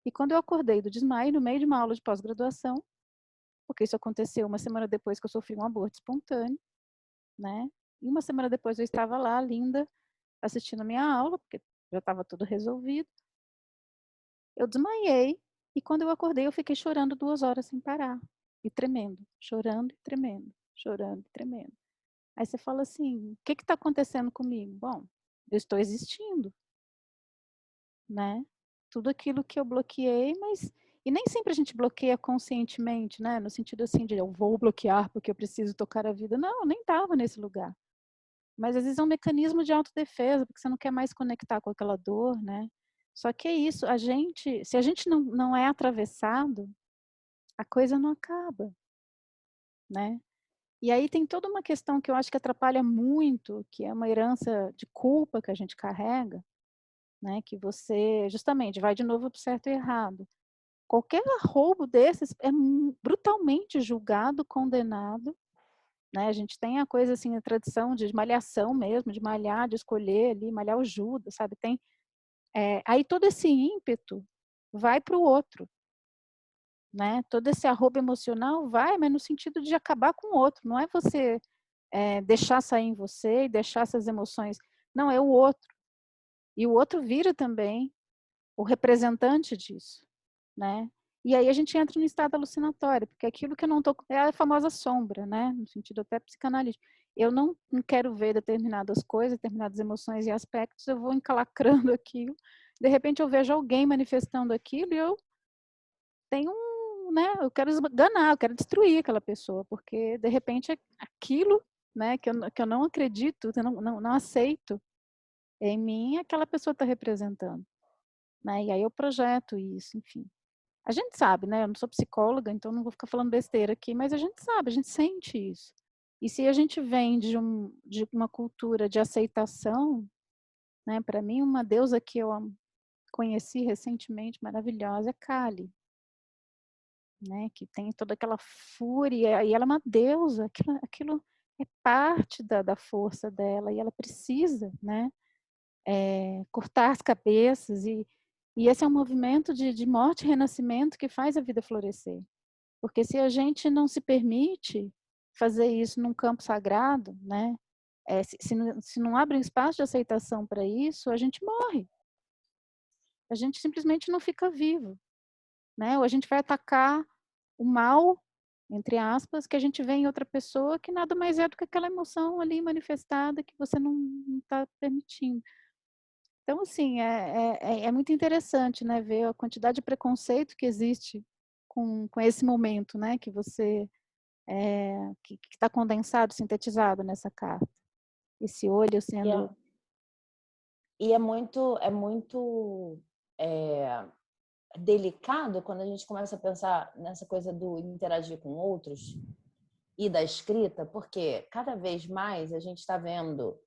e quando eu acordei do desmaio, no meio de uma aula de pós-graduação, porque isso aconteceu uma semana depois que eu sofri um aborto espontâneo, né, e uma semana depois eu estava lá, linda, assistindo a minha aula, porque já estava tudo resolvido, eu desmaiei, e quando eu acordei eu fiquei chorando 2 horas sem parar, e tremendo, chorando e tremendo, chorando e tremendo. Aí você fala assim: "O que está acontecendo comigo?". Bom, eu estou existindo. Né, tudo aquilo que eu bloqueei, mas e nem sempre a gente bloqueia conscientemente, né, no sentido assim de: "Eu vou bloquear porque eu preciso tocar a vida", não, eu nem estava nesse lugar. Mas às vezes é um mecanismo de autodefesa, porque você não quer mais conectar com aquela dor, né. Só que é isso, se a gente não é atravessado, a coisa não acaba, né. E aí tem toda uma questão que eu acho que atrapalha muito, que é uma herança de culpa que a gente carrega, né, que você justamente vai de novo para o certo e errado. Qualquer roubo desses é brutalmente julgado, condenado, né, a gente tem a coisa assim, a tradição de malhação mesmo, de malhar, de escolher ali, malhar o Judas, sabe, tem, aí todo esse ímpeto vai para o outro, né, todo esse arrobo emocional vai, mas no sentido de acabar com o outro, não é você, deixar sair em você e deixar essas emoções, não, é o outro. E o outro vira também o representante disso, né. E aí a gente entra no estado alucinatório, porque aquilo que eu não tô é a famosa sombra, né, no sentido até psicanalítico. Eu não quero ver determinadas coisas, determinadas emoções e aspectos, eu vou encalacrando aquilo, de repente eu vejo alguém manifestando aquilo e eu tenho né, eu quero esganar, eu quero destruir aquela pessoa, porque de repente aquilo, né, que eu não acredito, que eu não aceito em mim, aquela pessoa está representando, né, e aí eu projeto isso, enfim. A gente sabe, né, eu não sou psicóloga, então não vou ficar falando besteira aqui, mas a gente sabe, a gente sente isso. E se a gente vem de uma cultura de aceitação, né, para mim uma deusa que eu conheci recentemente, maravilhosa, é Kali, né, que tem toda aquela fúria, e ela é uma deusa, aquilo é parte da força dela, e ela precisa, né, cortar as cabeças, e esse é um movimento de morte e renascimento que faz a vida florescer. Porque se a gente não se permite fazer isso num campo sagrado, né, se não abre um espaço de aceitação para isso, a gente morre. A gente simplesmente não fica vivo, né, ou a gente vai atacar o mal, entre aspas, que a gente vê em outra pessoa, que nada mais é do que aquela emoção ali manifestada que você não está permitindo. Então, assim, é muito interessante, né, ver a quantidade de preconceito que existe com esse momento, né, que você, que está condensado, sintetizado nessa carta. Esse olho E é, sendo é muito é, delicado quando a gente começa a pensar nessa coisa do interagir com outros e da escrita, porque cada vez mais a gente está vendo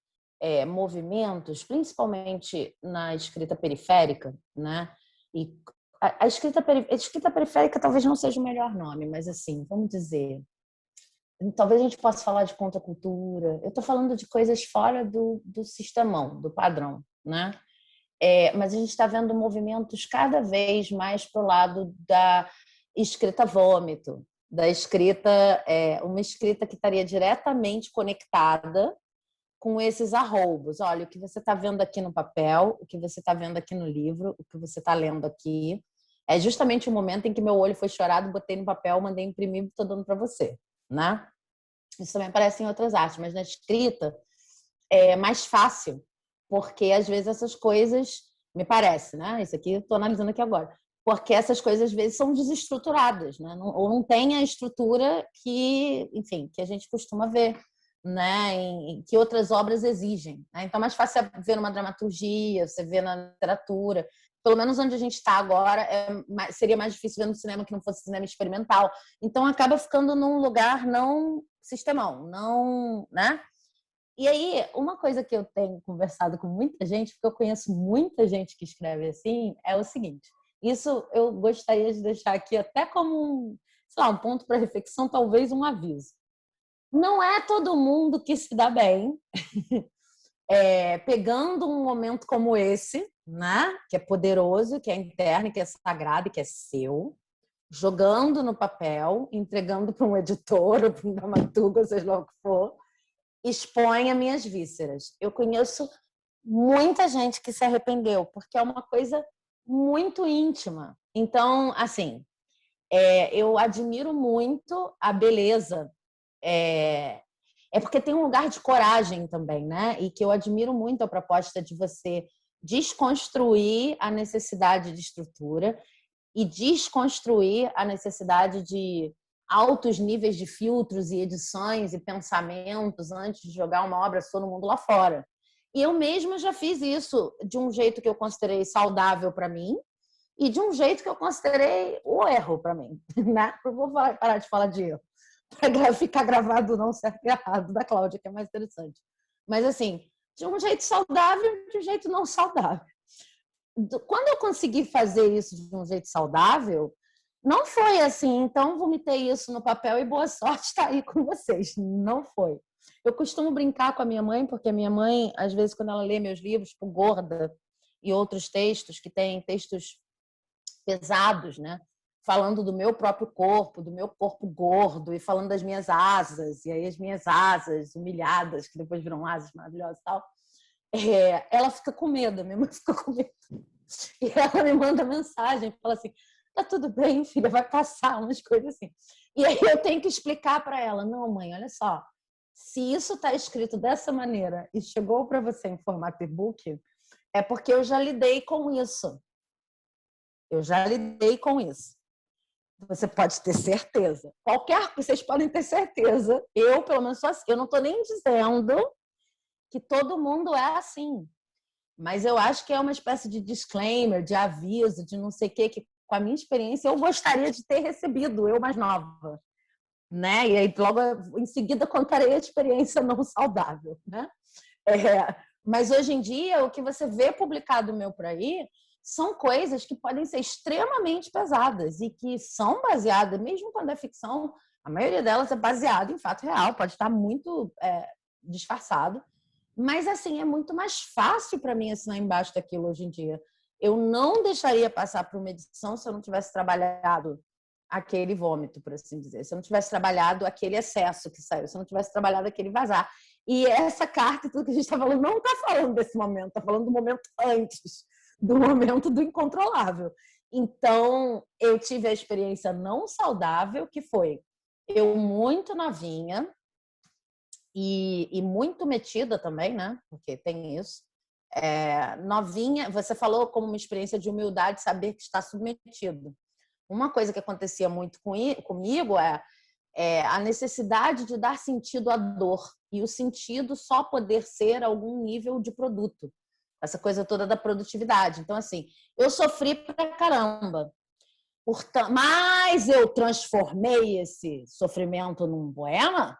movimentos, principalmente na escrita periférica, né? E a escrita periférica talvez não seja o melhor nome, mas assim, vamos dizer, talvez a gente possa falar de contracultura. Eu estou falando de coisas fora do sistemão, do padrão, né? Mas a gente está vendo movimentos cada vez mais para o lado da escrita vômito, da escrita, uma escrita que estaria diretamente conectada com esses arroubos. Olha, o que você está vendo aqui no papel, o que você está vendo aqui no livro, o que você está lendo aqui, é justamente o momento em que meu olho foi chorado, botei no papel, mandei imprimir e estou dando para você, né? Isso também aparece em outras artes, mas na escrita é mais fácil, porque às vezes essas coisas, me parece, né? Isso aqui eu estou analisando aqui agora, porque essas coisas às vezes são desestruturadas, né? Ou não tem a estrutura que, enfim, que a gente costuma ver, né? Que outras obras exigem. Né? Então é mais fácil você ver numa dramaturgia, você vê na literatura. Pelo menos onde a gente está agora, seria mais difícil ver no cinema que não fosse cinema experimental. Então acaba ficando num lugar não sistemão, não, né? E aí, uma coisa que eu tenho conversado com muita gente, porque eu conheço muita gente que escreve assim, é o seguinte: isso eu gostaria de deixar aqui até como sei lá, um ponto para reflexão, talvez um aviso. Não é todo mundo que se dá bem pegando um momento como esse, né? Que é poderoso, que é interno, que é sagrado, que é seu, jogando no papel, entregando para um editor ou para um dramaturgo, seja lá o que for, expõe as minhas vísceras. Eu conheço muita gente que se arrependeu, porque é uma coisa muito íntima. Então, assim, eu admiro muito a beleza. É porque tem um lugar de coragem também, né? E que eu admiro muito a proposta de você desconstruir a necessidade de estrutura e desconstruir a necessidade de altos níveis de filtros e edições e pensamentos antes de jogar uma obra sua no mundo lá fora. E eu mesma já fiz isso de um jeito que eu considerei saudável para mim e de um jeito que eu considerei o erro para mim. Né? Eu vou parar de falar de erro, para ficar gravado não certo e errado da Cláudia, que é mais interessante. Mas assim, de um jeito saudável e de um jeito não saudável. quando eu consegui fazer isso de um jeito saudável, não foi assim, então vomitei isso no papel e boa sorte está aí com vocês. Não foi. Eu costumo brincar com a minha mãe, porque a minha mãe, às vezes, quando ela lê meus livros, tipo Gorda e outros textos, que têm textos pesados, né? Falando do meu próprio corpo, do meu corpo gordo, e falando das minhas asas, e aí as minhas asas humilhadas, que depois viram asas maravilhosas e tal, ela fica com medo, a minha mãe fica com medo. E ela me manda mensagem, fala assim, tá tudo bem, filha, vai passar, umas coisas assim. E aí eu tenho que explicar para ela, não, mãe, olha só, se isso está escrito dessa maneira e chegou para você em formato e-book, é porque eu já lidei com isso. Eu já lidei com isso. Você pode ter certeza. Vocês podem ter certeza. Eu, pelo menos, sou assim. Eu não estou nem dizendo que todo mundo é assim. Mas eu acho que é uma espécie de disclaimer, de aviso, de não sei o quê, que com a minha experiência eu gostaria de ter recebido, eu mais nova. Né? E aí logo em seguida contarei a experiência não saudável. Né? Mas hoje em dia, o que você vê publicado meu por aí são coisas que podem ser extremamente pesadas e que são baseadas, mesmo quando é ficção, a maioria delas é baseada em fato real, pode estar muito disfarçado, mas assim, é muito mais fácil para mim assinar embaixo daquilo hoje em dia. Eu não deixaria passar por uma edição se eu não tivesse trabalhado aquele vômito, por assim dizer, se eu não tivesse trabalhado aquele excesso que saiu, se eu não tivesse trabalhado aquele vazar. E essa carta, tudo que a gente está falando, não está falando desse momento, está falando do momento antes, do momento do incontrolável. Então, eu tive a experiência não saudável, que foi eu muito novinha e muito metida também, né? Porque tem isso. Novinha, você falou como uma experiência de humildade, saber que está submetido. Uma coisa que acontecia muito comigo é a necessidade de dar sentido à dor e o sentido só poder ser algum nível de produto. Essa coisa toda da produtividade. Então, assim, eu sofri pra caramba. Mas eu transformei esse sofrimento num poema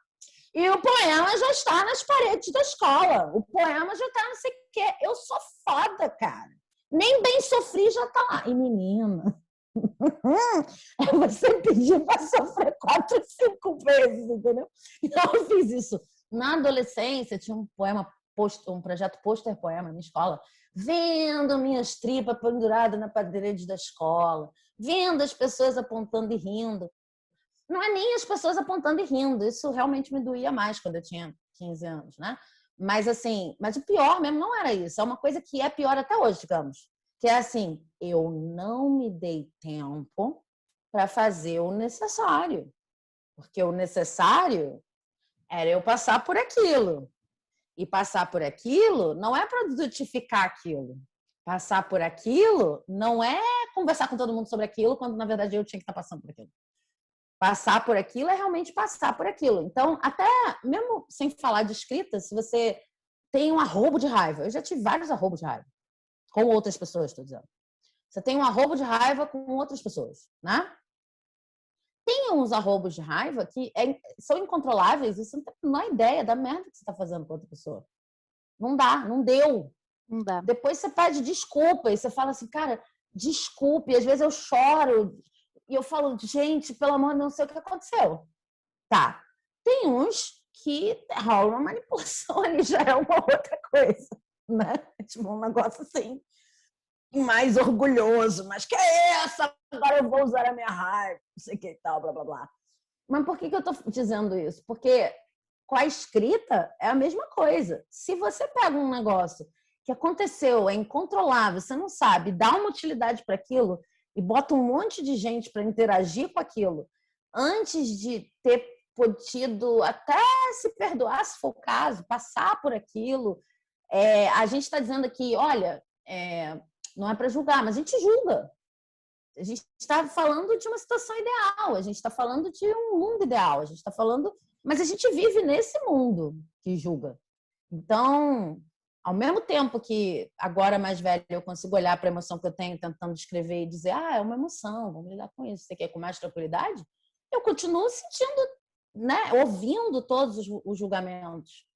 e o poema já está nas paredes da escola. O poema já está não sei o quê. Eu sou foda, cara. Nem bem sofri já tá lá. E menina... Você pediu para sofrer 4, 5 vezes, entendeu? Então eu fiz isso. Na adolescência, tinha um poema, um projeto pôster poema na escola, vendo minhas tripas penduradas na parede da escola, vendo as pessoas apontando e rindo. Não é nem as pessoas apontando e rindo, isso realmente me doía mais quando eu tinha 15 anos, né? Mas assim, mas o pior mesmo não era isso, é uma coisa que é pior até hoje, digamos. Que é assim, eu não me dei tempo para fazer o necessário. Porque o necessário era eu passar por aquilo. E passar por aquilo não é produtificar aquilo. Passar por aquilo não é conversar com todo mundo sobre aquilo, quando na verdade eu tinha que estar passando por aquilo. Passar por aquilo é realmente passar por aquilo. Então, até mesmo sem falar de escrita, se você tem um arrobo de raiva, eu já tive vários arrobos de raiva. Com outras pessoas, estou dizendo. Você tem um arrobo de raiva com outras pessoas, né? Tem uns arrobos de raiva que são incontroláveis e você não tem a menor ideia da merda que você está fazendo com outra pessoa. Não dá, não deu. Não dá. Depois você pede desculpa e você fala assim, cara, desculpe. E às vezes eu choro e eu falo, gente, pelo amor de Deus, não sei o que aconteceu. Tá. Tem uns que rola uma manipulação ali, já é uma outra coisa, né? Tipo um negócio assim, mais orgulhoso, mas que é essa? Agora eu vou usar a minha raiva, não sei o que e tal, blá, blá, blá. Mas por que eu tô dizendo isso? Porque com a escrita é a mesma coisa. Se você pega um negócio que aconteceu, é incontrolável, você não sabe, dá uma utilidade para aquilo e bota um monte de gente para interagir com aquilo, antes de ter podido até se perdoar, se for o caso, passar por aquilo, a gente está dizendo aqui, olha, não é para julgar, mas a gente julga. A gente está falando de uma situação ideal, a gente está falando de um mundo ideal, a gente está falando... Mas a gente vive nesse mundo que julga. Então, ao mesmo tempo que agora mais velha eu consigo olhar para a emoção que eu tenho tentando escrever e dizer, é uma emoção, vamos lidar com isso, você quer com mais tranquilidade? Eu continuo sentindo, né, ouvindo todos os julgamentos.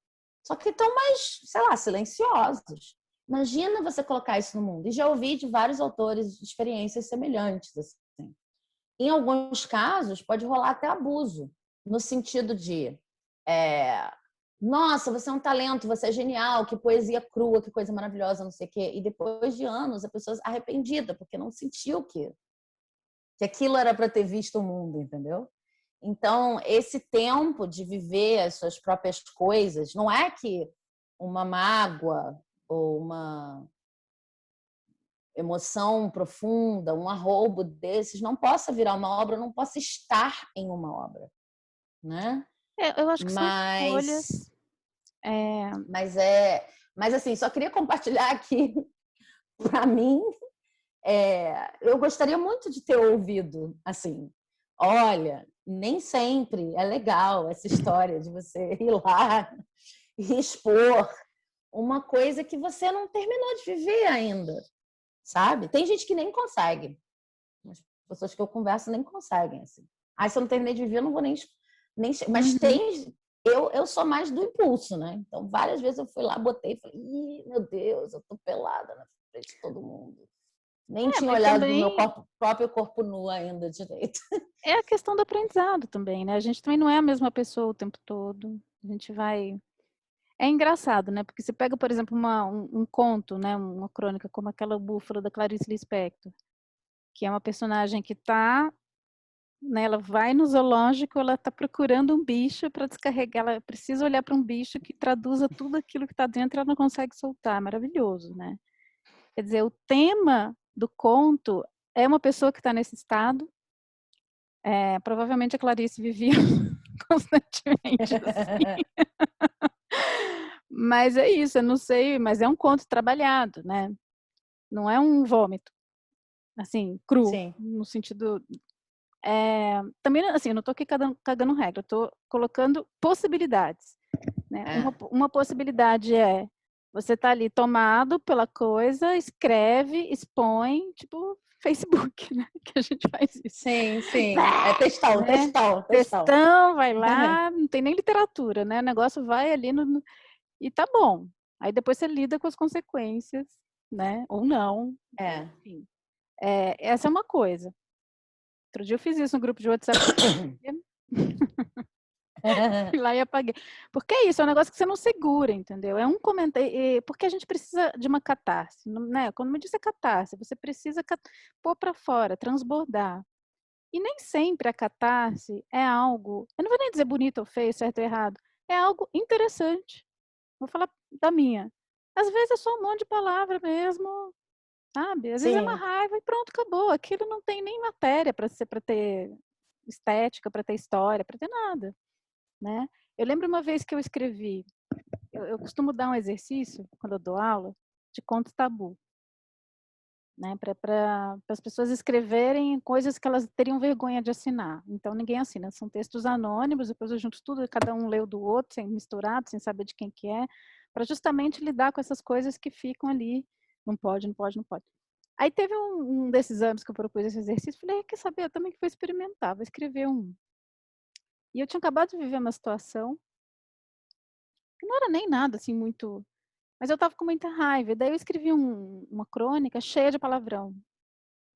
Só que estão mais, sei lá, silenciosos. Imagina você colocar isso no mundo. E já ouvi de vários autores de experiências semelhantes. Assim. Em alguns casos, pode rolar até abuso, no sentido de nossa, você é um talento, você é genial, que poesia crua, que coisa maravilhosa, não sei o quê. E depois de anos, a pessoa arrependida, porque não sentiu que aquilo era para ter visto o mundo, entendeu? Então, esse tempo de viver as suas próprias coisas, não é que uma mágoa ou uma emoção profunda, um arroubo desses não possa virar uma obra, não possa estar em uma obra, né? Eu acho que são Mas, escolhas. mas assim, só queria compartilhar aqui, para mim, eu gostaria muito de ter ouvido, assim, olha, nem sempre é legal essa história de você ir lá e expor uma coisa que você não terminou de viver ainda, sabe? Tem gente que nem consegue. As pessoas que eu converso nem conseguem, assim. Ah, se eu não terminei de viver, eu não vou nem... Mas tem... Eu sou mais do impulso, né? Então, várias vezes eu fui lá, botei e falei, ih, meu Deus, eu tô pelada na frente de todo mundo. Nem tinha Mas olhado pro meu também próprio corpo nu ainda direito. é a questão do aprendizado também, né? A gente também não é a mesma pessoa o tempo todo. A gente vai... É engraçado, né? Porque você pega, por exemplo, um conto, né? Uma crônica como aquela Búfala da Clarice Lispector, que é uma personagem que tá, né? Ela vai no zoológico, ela tá procurando um bicho para descarregar, ela precisa olhar para um bicho que traduza tudo aquilo que está dentro, ela não consegue soltar. Maravilhoso, né? Quer dizer, o tema do conto é uma pessoa que está nesse estado. Provavelmente a Clarice vivia constantemente assim. Mas é isso, eu não sei, mas é um conto trabalhado, né? Não é um vômito, assim, cru, Sim. no sentido... também, assim, eu não estou aqui cagando regra, eu estou colocando possibilidades, né? Uma possibilidade é você tá ali tomado pela coisa, escreve, expõe, tipo Facebook, né? Que a gente faz isso. Sim, sim. É textão, Né? textão, textão. Textão, vai lá, não tem nem literatura, né? O negócio vai ali e tá bom. Aí depois você lida com as consequências, né? Ou não. Enfim. Essa é uma coisa. Outro dia eu fiz isso no grupo de WhatsApp. Fui lá e apaguei. Porque é isso, é um negócio que você não segura, entendeu? É um comentário. Porque a gente precisa de uma catarse, né? Quando me diz catarse, você precisa pôr para fora, transbordar. E nem sempre a catarse é algo, eu não vou nem dizer bonito ou feio, certo ou errado, é algo interessante. Vou falar da minha. Às vezes é só um monte de palavra mesmo, sabe? Às vezes é uma Sim. raiva e pronto, acabou. Aquilo não tem nem matéria para ter estética, para ter história, para ter nada, né? Eu lembro uma vez que eu escrevi, eu costumo dar um exercício, quando eu dou aula, de conto tabu, né, para as pessoas escreverem coisas que elas teriam vergonha de assinar. Então ninguém assina, são textos anônimos, depois eu junto tudo, cada um lê o do outro, sem misturado, sem saber de quem que é, para justamente lidar com essas coisas que ficam ali, não pode, não pode, não pode. Aí teve um desses anos que eu propus esse exercício, falei, quer saber, eu também que vou experimentar, vou escrever um. E eu tinha acabado de viver uma situação, que não era nem nada assim muito, mas eu estava com muita raiva, e daí eu escrevi uma crônica cheia de palavrão,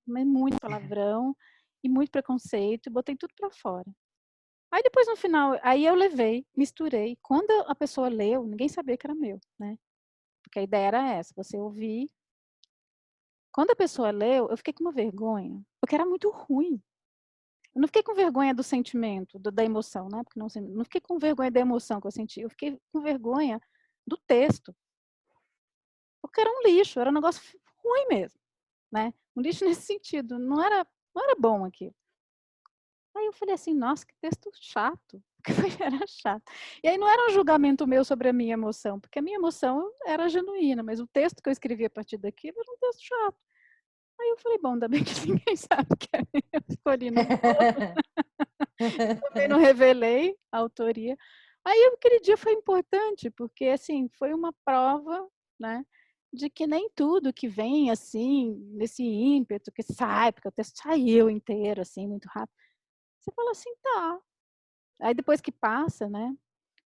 mas muito palavrão e muito preconceito, e botei tudo para fora. Aí depois no final, aí eu levei, misturei. Quando a pessoa leu, ninguém sabia que era meu, né? Porque a ideia era essa, você ouvir. Quando a pessoa leu, eu fiquei com uma vergonha, porque era muito ruim. Eu não fiquei com vergonha do sentimento, da emoção, né? Porque não fiquei com vergonha da emoção que eu senti, eu fiquei com vergonha do texto. Porque era um lixo, era um negócio ruim mesmo, né? Um lixo nesse sentido, não era bom aquilo. Aí eu falei assim, nossa, que texto chato, porque era chato. E aí não era um julgamento meu sobre a minha emoção, porque a minha emoção era genuína, mas o texto que eu escrevi a partir daquilo era um texto chato. Aí eu falei, bom, ainda bem que ninguém sabe que é eu escolhi, não também não revelei a autoria. Aí aquele dia foi importante, porque assim, foi uma prova, né, de que nem tudo que vem assim, nesse ímpeto, que sai, porque o texto saiu inteiro, assim, muito rápido. Você fala assim, tá. Aí depois que passa, né?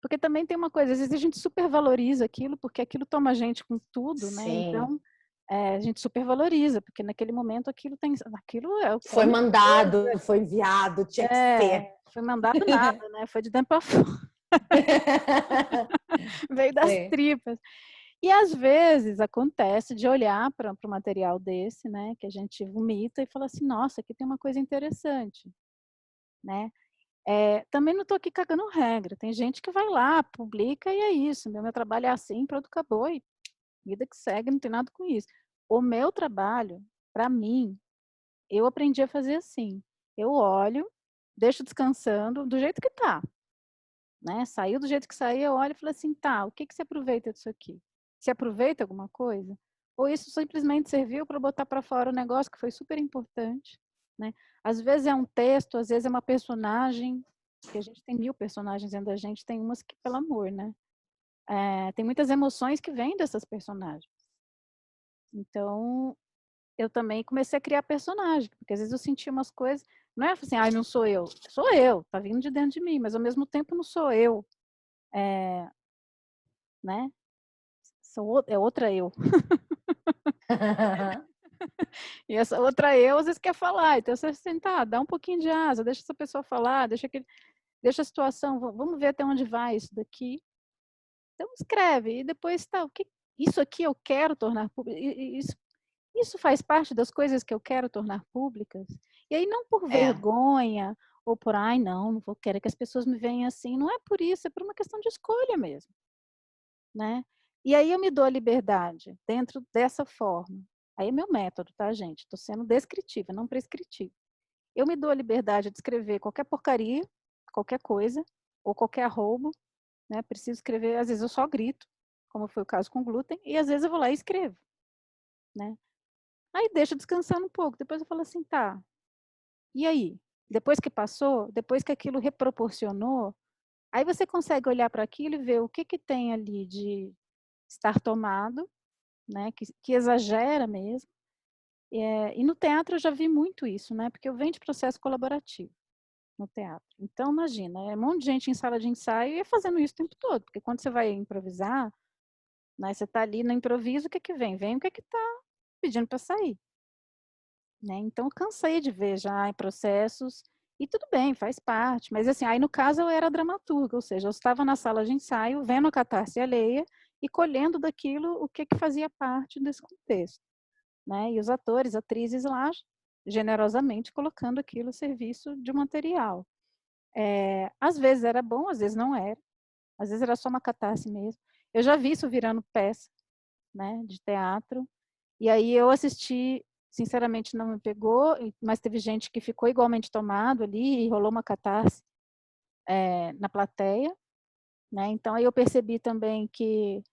Porque também tem uma coisa, às vezes a gente supervaloriza aquilo, porque aquilo toma a gente com tudo, né? Sim. Então, a gente supervaloriza, porque naquele momento aquilo é Foi uma mandado, foi enviado, tinha que ser. foi mandado nada, né? Foi de dentro para fora, veio das Sim. tripas. E às vezes acontece de olhar para o material desse, né, que a gente vomita e fala assim, nossa, aqui tem uma coisa interessante, né? Também não estou aqui cagando regra, tem gente que vai lá, publica e é isso, meu trabalho é assim, pronto, acabou e vida que segue, não tem nada com isso. O meu trabalho, para mim, eu aprendi a fazer assim, eu olho, deixo descansando do jeito que tá, né, saiu do jeito que saiu, eu olho e falo assim, tá, o que que você aproveita disso aqui? Você aproveita alguma coisa? Ou isso simplesmente serviu para botar para fora um negócio que foi super importante, né? Às vezes é um texto, às vezes é uma personagem, que a gente tem 1000 personagens dentro da gente, tem umas que, pelo amor, né? Tem muitas emoções que vêm dessas personagens. Então, eu também comecei a criar personagem, porque às vezes eu sentia umas coisas, não é assim, ai, não sou eu, tá vindo de dentro de mim, mas ao mesmo tempo não sou eu, né? É outra eu. E essa outra eu às vezes quer falar, então você sentar, dá um pouquinho de asa, deixa essa pessoa falar, deixa a situação, vamos ver até onde vai isso daqui. Então escreve e depois tá, isso aqui eu quero tornar público, isso faz parte das coisas que eu quero tornar públicas. E aí não por É, vergonha ou por ai não vou querer que as pessoas me venham assim, não é por isso, é por uma questão de escolha mesmo, né? E aí eu me dou a liberdade dentro dessa forma. Aí é meu método, tá, gente? Estou sendo descritiva, não prescritiva. Eu me dou a liberdade de escrever qualquer porcaria, qualquer coisa, ou qualquer arrobo, né? Preciso escrever, às vezes eu só grito, como foi o caso com glúten, e às vezes eu vou lá e escrevo, né? Aí deixo descansando um pouco, depois eu falo assim, tá, e aí? Depois que passou, depois que aquilo reproporcionou, aí você consegue olhar para aquilo e ver o que que tem ali de estar tomado, né, que exagera mesmo. E no teatro eu já vi muito isso, né, porque eu venho de processo colaborativo no teatro. Então, imagina, é um monte de gente em sala de ensaio e fazendo isso o tempo todo, porque quando você vai improvisar, né, você está ali no improviso, o que que vem? Vem o que que está pedindo para sair, né? Então, eu cansei de ver já em processos, e tudo bem, faz parte, mas assim, aí no caso eu era dramaturga, ou seja, eu estava na sala de ensaio, vendo a catarse alheia e colhendo daquilo o que que fazia parte desse contexto, né? E os atores, atrizes lá, generosamente colocando aquilo a serviço de um material. Às vezes era bom, às vezes não era, às vezes era só uma catarse mesmo. Eu já vi isso virando peça, né, de teatro, e aí eu assisti, sinceramente não me pegou, mas teve gente que ficou igualmente tomado ali e rolou uma catarse na plateia, né? Então aí eu percebi também que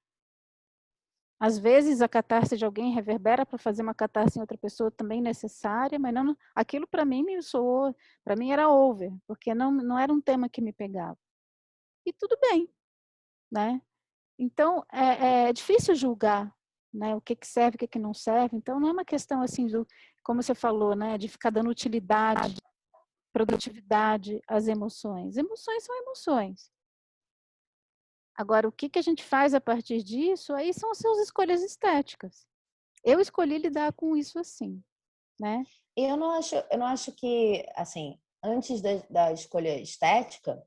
às vezes a catarse de alguém reverbera para fazer uma catarse em outra pessoa também necessária, mas não, aquilo para mim me soou, para mim era over, porque não era um tema que me pegava. E tudo bem, né? Então é difícil julgar, né? O que que serve, o que que não serve. Então não é uma questão assim do, como você falou, né? De ficar dando utilidade, produtividade às emoções. Emoções são emoções. Agora, o que que a gente faz a partir disso? Aí são as suas escolhas estéticas. Eu escolhi lidar com isso assim, né? eu não acho que, assim, antes da escolha estética,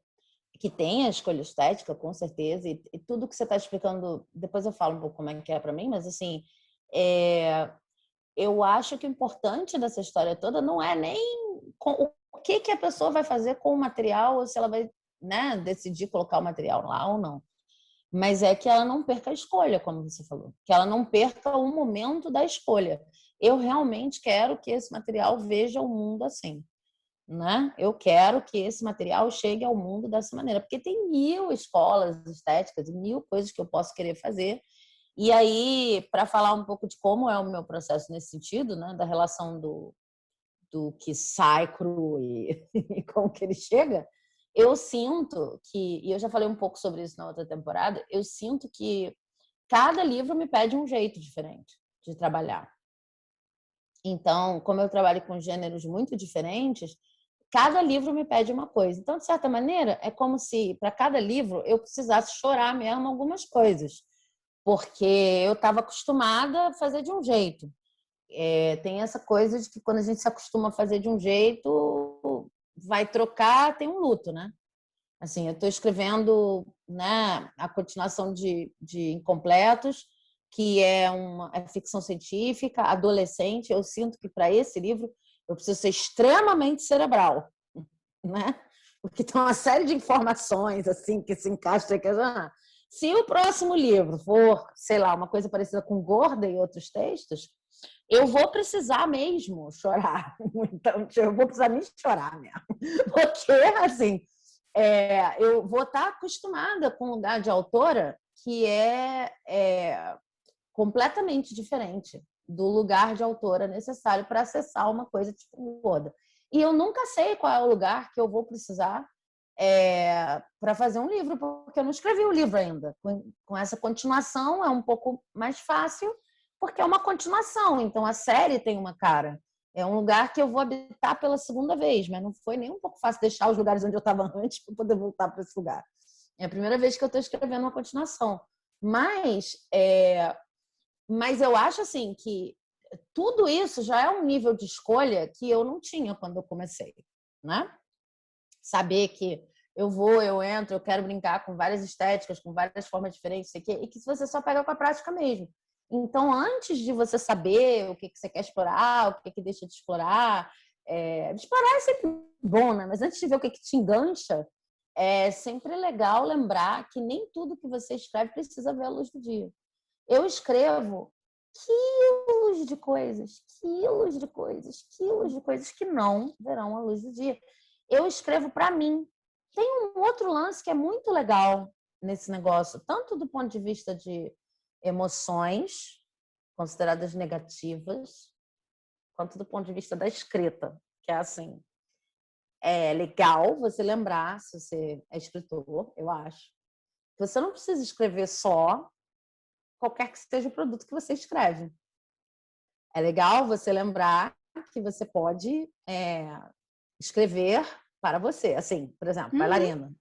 que tem a escolha estética, com certeza, e tudo que você está explicando, depois eu falo um pouco como é que é para mim, mas assim, é, eu acho que o importante dessa história toda não é nem o que que a pessoa vai fazer com o material, ou se ela vai, né, decidir colocar o material lá ou não. Mas é que ela não perca a escolha, como você falou, que ela não perca o momento da escolha. Eu realmente quero que esse material veja o mundo assim, né? Eu quero que esse material chegue ao mundo dessa maneira, porque tem 1000 escolas estéticas e 1000 coisas que eu posso querer fazer. E aí, para falar um pouco de como é o meu processo nesse sentido, né, da relação do que sai cru e como que ele chega, eu sinto que, e eu já falei um pouco sobre isso na outra temporada, eu sinto que cada livro me pede um jeito diferente de trabalhar. Então, como eu trabalho com gêneros muito diferentes, cada livro me pede uma coisa. Então, de certa maneira, é como se para cada livro eu precisasse chorar mesmo algumas coisas, porque eu estava acostumada a fazer de um jeito. Tem essa coisa de que quando a gente se acostuma a fazer de um jeito, vai trocar, tem um luto, né? Assim, eu estou escrevendo, né, a continuação de Incompletos, que é ficção científica, adolescente. Eu sinto que para esse livro eu preciso ser extremamente cerebral, né? Porque tem uma série de informações assim que se encaixam aqui. Se o próximo livro for, sei lá, uma coisa parecida com Gorda e outros textos, eu vou precisar mesmo chorar. Então, eu vou precisar me chorar mesmo. Porque, assim, eu vou estar acostumada com um lugar de autora que é completamente diferente do lugar de autora necessário para acessar uma coisa tipo Gorda. E eu nunca sei qual é o lugar que eu vou precisar para fazer um livro, porque eu não escrevi o livro ainda. Com essa continuação é um pouco mais fácil, porque é uma continuação, então a série tem uma cara. É um lugar que eu vou habitar pela segunda vez, mas não foi nem um pouco fácil deixar os lugares onde eu estava antes para poder voltar para esse lugar. É a primeira vez que eu estou escrevendo uma continuação. Mas eu acho assim que tudo isso já é um nível de escolha que eu não tinha quando eu comecei, né? Saber que eu entro, eu quero brincar com várias estéticas, com várias formas diferentes, sei quê, e que você só pega com a prática mesmo. Então, antes de você saber o que você quer explorar, o que deixa de explorar, explorar é sempre bom, né? Mas antes de ver o que te engancha, é sempre legal lembrar que nem tudo que você escreve precisa ver a luz do dia. Eu escrevo quilos de coisas, quilos de coisas, quilos de coisas que não verão a luz do dia. Eu escrevo para mim. Tem um outro lance que é muito legal nesse negócio, tanto do ponto de vista de emoções consideradas negativas, quanto do ponto de vista da escrita, que é assim, é legal você lembrar, se você é escritor, eu acho, você não precisa escrever só qualquer que seja o produto que você escreve. É legal você lembrar que você pode escrever para você. Assim, por exemplo, bailarina.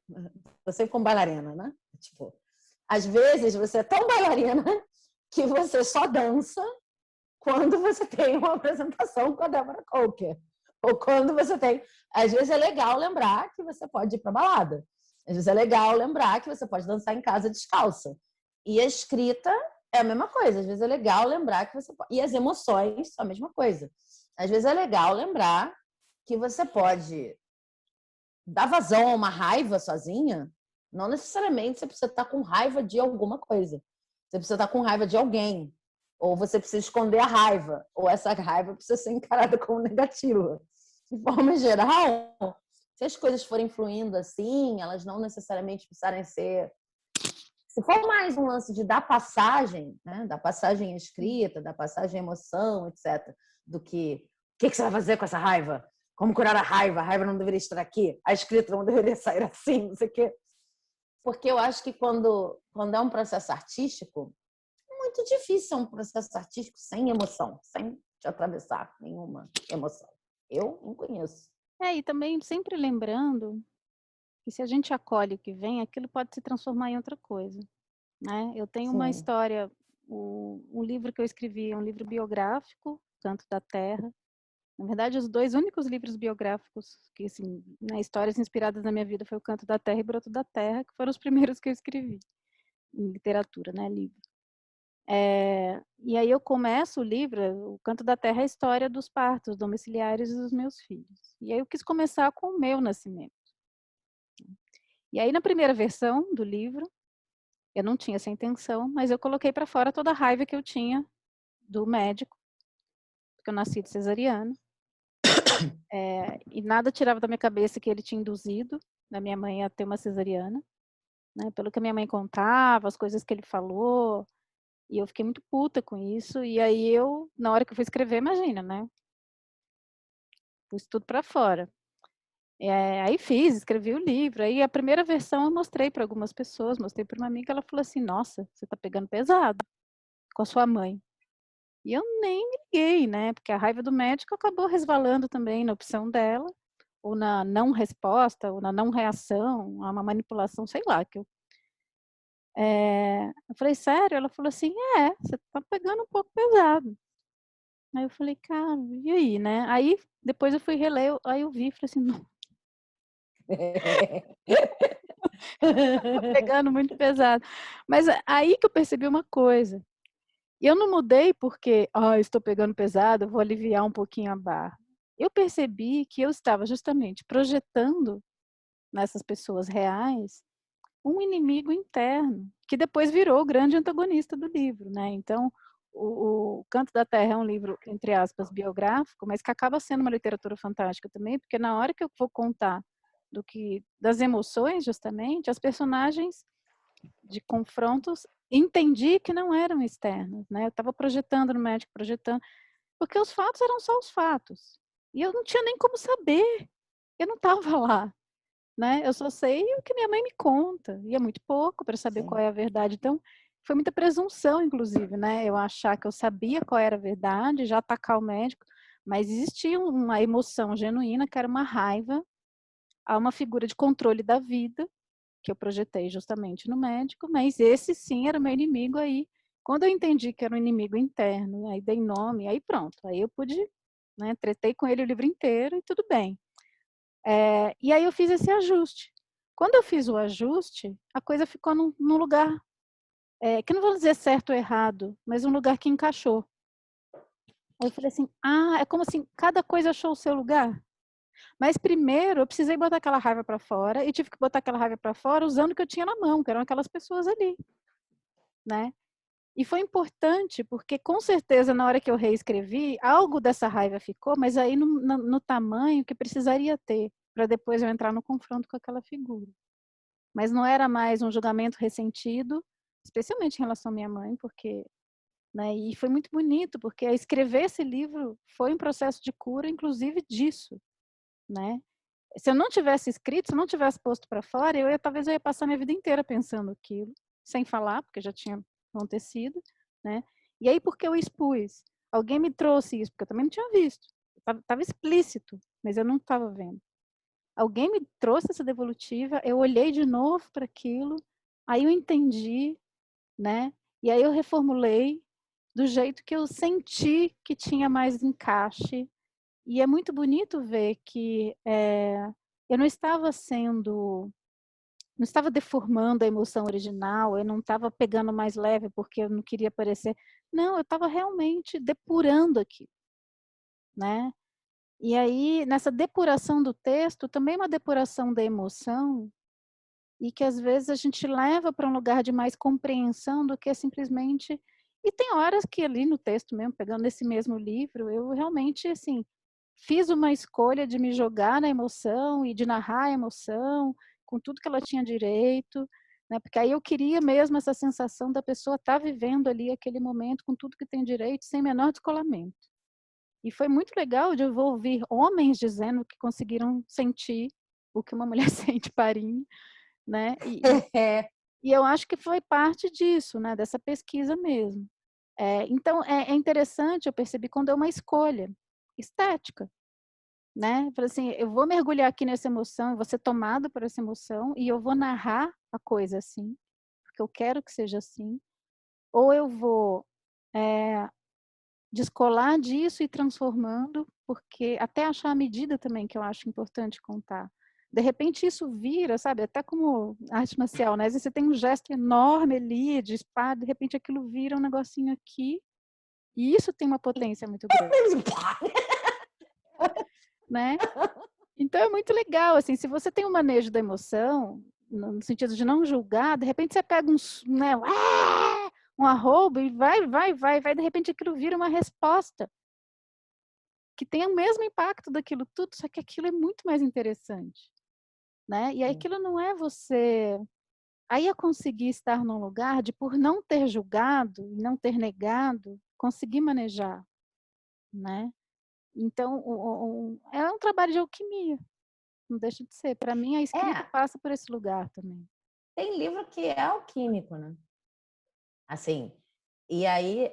Você como bailarina, né? Tipo, às vezes você é tão bailarina que você só dança quando você tem uma apresentação com a Deborah Coker. Ou quando você tem... Às vezes é legal lembrar que você pode ir para balada. Às vezes é legal lembrar que você pode dançar em casa descalça. E a escrita é a mesma coisa. Às vezes é legal lembrar que você pode... E as emoções são a mesma coisa. Às vezes é legal lembrar que você pode dar vazão a uma raiva sozinha. Não necessariamente você precisa estar com raiva de alguma coisa. Você precisa estar com raiva de alguém. Ou você precisa esconder a raiva. Ou essa raiva precisa ser encarada como negativa. De forma geral, se as coisas forem fluindo assim, elas não necessariamente precisarem ser... Se for mais um lance de dar passagem, né? Da passagem escrita, da passagem emoção, etc., do que o que você vai fazer com essa raiva? Como curar a raiva? A raiva não deveria estar aqui. A escrita não deveria sair assim, não sei o quê. Porque eu acho que quando é um processo artístico, é muito difícil um processo artístico sem emoção, sem te atravessar nenhuma emoção. Eu não conheço. E também sempre lembrando que se a gente acolhe o que vem, aquilo pode se transformar em outra coisa, né? Eu tenho uma Sim. história, o livro que eu escrevi é um livro biográfico, Canto da Terra. Na verdade, os dois únicos livros biográficos que, assim, né, histórias inspiradas na minha vida foi o Canto da Terra e Broto da Terra, que foram os primeiros que eu escrevi em literatura, né, livro. E aí eu começo o livro, o Canto da Terra é a história dos partos domiciliares dos meus filhos. E aí eu quis começar com o meu nascimento. E aí na primeira versão do livro, eu não tinha essa intenção, mas eu coloquei para fora toda a raiva que eu tinha do médico, porque eu nasci de cesariana. E nada tirava da minha cabeça que ele tinha induzido a minha mãe a ter uma cesariana, né? Pelo que a minha mãe contava, as coisas que ele falou, e eu fiquei muito puta com isso. E aí eu, na hora que eu fui escrever, imagina, né? Pus tudo para fora. Aí escrevi o livro. Aí a primeira versão eu mostrei para algumas pessoas, mostrei para uma amiga, ela falou assim: nossa, você está pegando pesado com a sua mãe. E eu nem liguei, né? Porque a raiva do médico acabou resvalando também na opção dela. ou na não resposta, ou na não reação, a uma manipulação, sei lá, eu falei: "Sério?" Ela falou assim: "É, você tá pegando um pouco pesado". Aí eu falei: "Cara, e aí, né?". Aí depois eu fui reler, aí eu vi, falei assim: "Não, tô pegando muito pesado". Mas aí que eu percebi uma coisa, e eu não mudei porque: "Ah, estou pegando pesado, eu vou aliviar um pouquinho a barra". Eu percebi que eu estava justamente projetando nessas pessoas reais um inimigo interno, que depois virou o grande antagonista do livro, né. Então, o Canto da Terra é um livro, entre aspas, biográfico, mas que acaba sendo uma literatura fantástica também, porque na hora que eu vou contar das emoções, justamente, as personagens de confrontos, entendi que não eram externos, né. Eu estava projetando no médico, projetando, porque os fatos eram só os fatos, e eu não tinha nem como saber, eu não estava lá. Né, eu só sei o que minha mãe me conta, e é muito pouco para saber qual Sim. é a verdade, então, foi muita presunção inclusive, né, eu achar que eu sabia qual era a verdade, já atacar o médico, mas existia uma emoção genuína que era uma raiva a uma figura de controle da vida, que eu projetei justamente no médico, mas esse sim era o meu inimigo, aí, quando eu entendi que era um inimigo interno, aí dei nome, aí pronto, aí eu pude, né, tretei com ele o livro inteiro e tudo bem. E aí eu fiz esse ajuste. Quando eu fiz o ajuste, a coisa ficou num lugar, que eu não vou dizer certo ou errado, mas um lugar que encaixou. Aí eu falei assim: "Ah", é como assim, cada coisa achou o seu lugar. Mas primeiro eu precisei botar aquela raiva para fora e tive que botar aquela raiva para fora usando o que eu tinha na mão, que eram aquelas pessoas ali, né. E foi importante, porque com certeza na hora que eu reescrevi, algo dessa raiva ficou, mas aí no tamanho que precisaria ter, para depois eu entrar no confronto com aquela figura. Mas não era mais um julgamento ressentido, especialmente em relação à minha mãe, porque, né, e foi muito bonito, porque escrever esse livro foi um processo de cura, inclusive disso, né. Se eu não tivesse escrito, se eu não tivesse posto para fora, talvez eu ia passar minha vida inteira pensando aquilo, sem falar, porque já tinha acontecido, né. E aí porque eu expus, alguém me trouxe isso, porque eu também não tinha visto, estava explícito, mas eu não estava vendo. Alguém me trouxe essa devolutiva, eu olhei de novo para aquilo, aí eu entendi, né, e aí eu reformulei do jeito que eu senti que tinha mais encaixe, e é muito bonito ver que, eu não estava deformando a emoção original, eu não estava pegando mais leve porque eu não queria parecer, não, eu estava realmente depurando aquilo, né. E aí, nessa depuração do texto, também uma depuração da emoção, e que às vezes a gente leva para um lugar de mais compreensão do que simplesmente, e tem horas que ali no texto mesmo, pegando esse mesmo livro, eu realmente, assim, fiz uma escolha de me jogar na emoção e de narrar a emoção, com tudo que ela tinha direito, né, porque aí eu queria mesmo essa sensação da pessoa estar vivendo ali aquele momento com tudo que tem direito, sem menor descolamento. E foi muito legal de eu ouvir homens dizendo que conseguiram sentir o que uma mulher sente parindo, né, É, e eu acho que foi parte disso, né, dessa pesquisa mesmo. Então é interessante, eu percebi quando é uma escolha estética, né, falei assim: "Eu vou mergulhar aqui nessa emoção, eu vou ser tomada por essa emoção e eu vou narrar a coisa assim, porque eu quero que seja assim, ou eu vou, eh, descolar disso e ir transformando, porque até achar a medida também que eu acho importante contar. De repente isso vira, sabe, até como arte marcial, né, às vezes você tem um gesto enorme ali de espada, de repente aquilo vira um negocinho aqui, e isso tem uma potência muito grande, né. Então é muito legal, assim, se você tem um manejo da emoção, no sentido de não julgar, de repente você pega né, um arrobo e vai, de repente aquilo vira uma resposta. Que tem o mesmo impacto daquilo tudo, só que aquilo é muito mais interessante, né. E aí aquilo não é você, aí eu consegui estar num lugar de, por não ter julgado e não ter negado, conseguir manejar, né. Então é um trabalho de alquimia, não deixa de ser. Para mim a escrita é, passa por esse lugar também. tem livro que é alquímico, né. Assim, e aí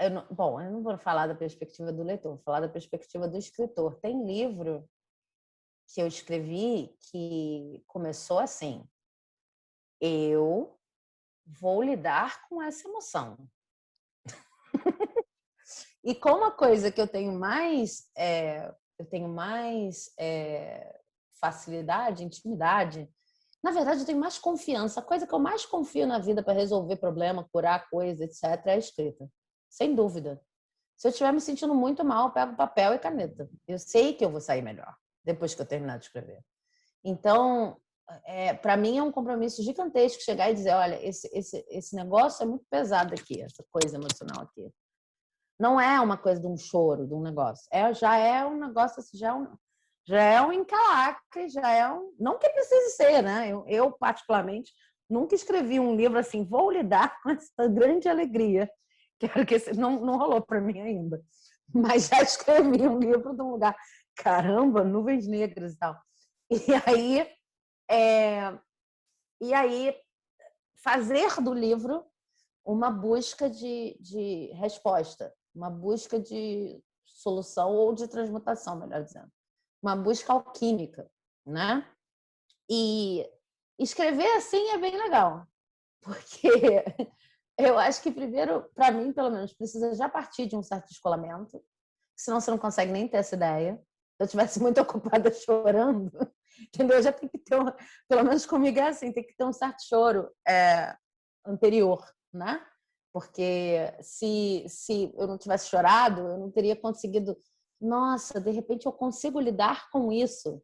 eu não vou falar da perspectiva do leitor, vou falar da perspectiva do escritor. Tem livro que eu escrevi que começou assim: eu vou lidar com essa emoção. E como a coisa que eu tenho mais, facilidade, intimidade, na verdade eu tenho mais confiança. A coisa que eu mais confio na vida para resolver problema, curar coisa, etc., é a escrita. Sem dúvida. Se eu estiver me sentindo muito mal, eu pego papel e caneta. Eu sei que eu vou sair melhor depois que eu terminar de escrever. Então, para mim é um compromisso gigantesco chegar e dizer, olha, esse negócio é muito pesado aqui, essa coisa emocional aqui. Não é uma coisa de um choro, de um negócio. Já é um negócio, assim, já é um encalacre, já é um... Não que precise ser, né? Eu, particularmente, nunca escrevi um livro assim, vou lidar com essa grande alegria. Quero que não rolou para mim ainda. Mas já escrevi um livro de um lugar, caramba, nuvens negras e tal. E aí, fazer do livro uma busca de resposta, uma busca de solução ou de transmutação, melhor dizendo. Uma busca alquímica, né? E escrever assim é bem legal, porque eu acho que primeiro, para mim, pelo menos, precisa já partir de um certo descolamento, senão você não consegue nem ter essa ideia. Se eu estivesse muito ocupada chorando, entendeu? Já tem que ter, pelo menos comigo é assim, tem que ter um certo choro anterior, né? Porque se eu não tivesse chorado, eu não teria conseguido. Nossa, de repente eu consigo lidar com isso.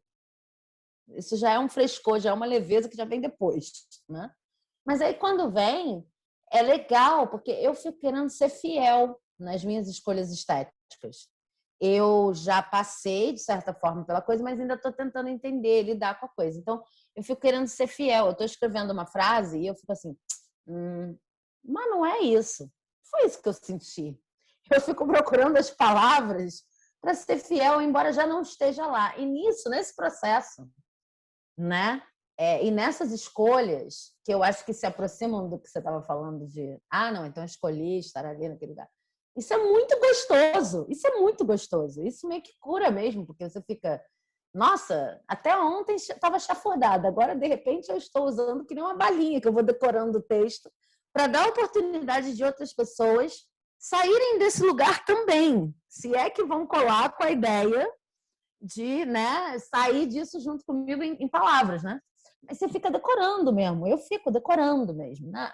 Isso já é um frescor, já é uma leveza que já vem depois, né? Mas aí quando vem, é legal, porque eu fico querendo ser fiel nas minhas escolhas estéticas. Eu já passei, de certa forma, pela coisa, mas ainda estou tentando entender, lidar com a coisa. Então, eu fico querendo ser fiel. Eu estou escrevendo uma frase e eu fico assim, mas não é isso. Foi isso que eu senti. Eu fico procurando as palavras para ser fiel, embora já não esteja lá. E nisso, nesse processo, né? E nessas escolhas, que eu acho que se aproximam do que você estava falando de, não, então eu escolhi estar ali naquele lugar. Isso é muito gostoso, isso é muito gostoso. Isso meio que cura mesmo, porque você fica, nossa, até ontem estava chafurdada, agora de repente eu estou usando que nem uma balinha, que eu vou decorando o texto, para dar a oportunidade de outras pessoas saírem desse lugar também, se é que vão colar com a ideia de, né, sair disso junto comigo em palavras, né? Mas você fica decorando mesmo, eu fico decorando mesmo, né?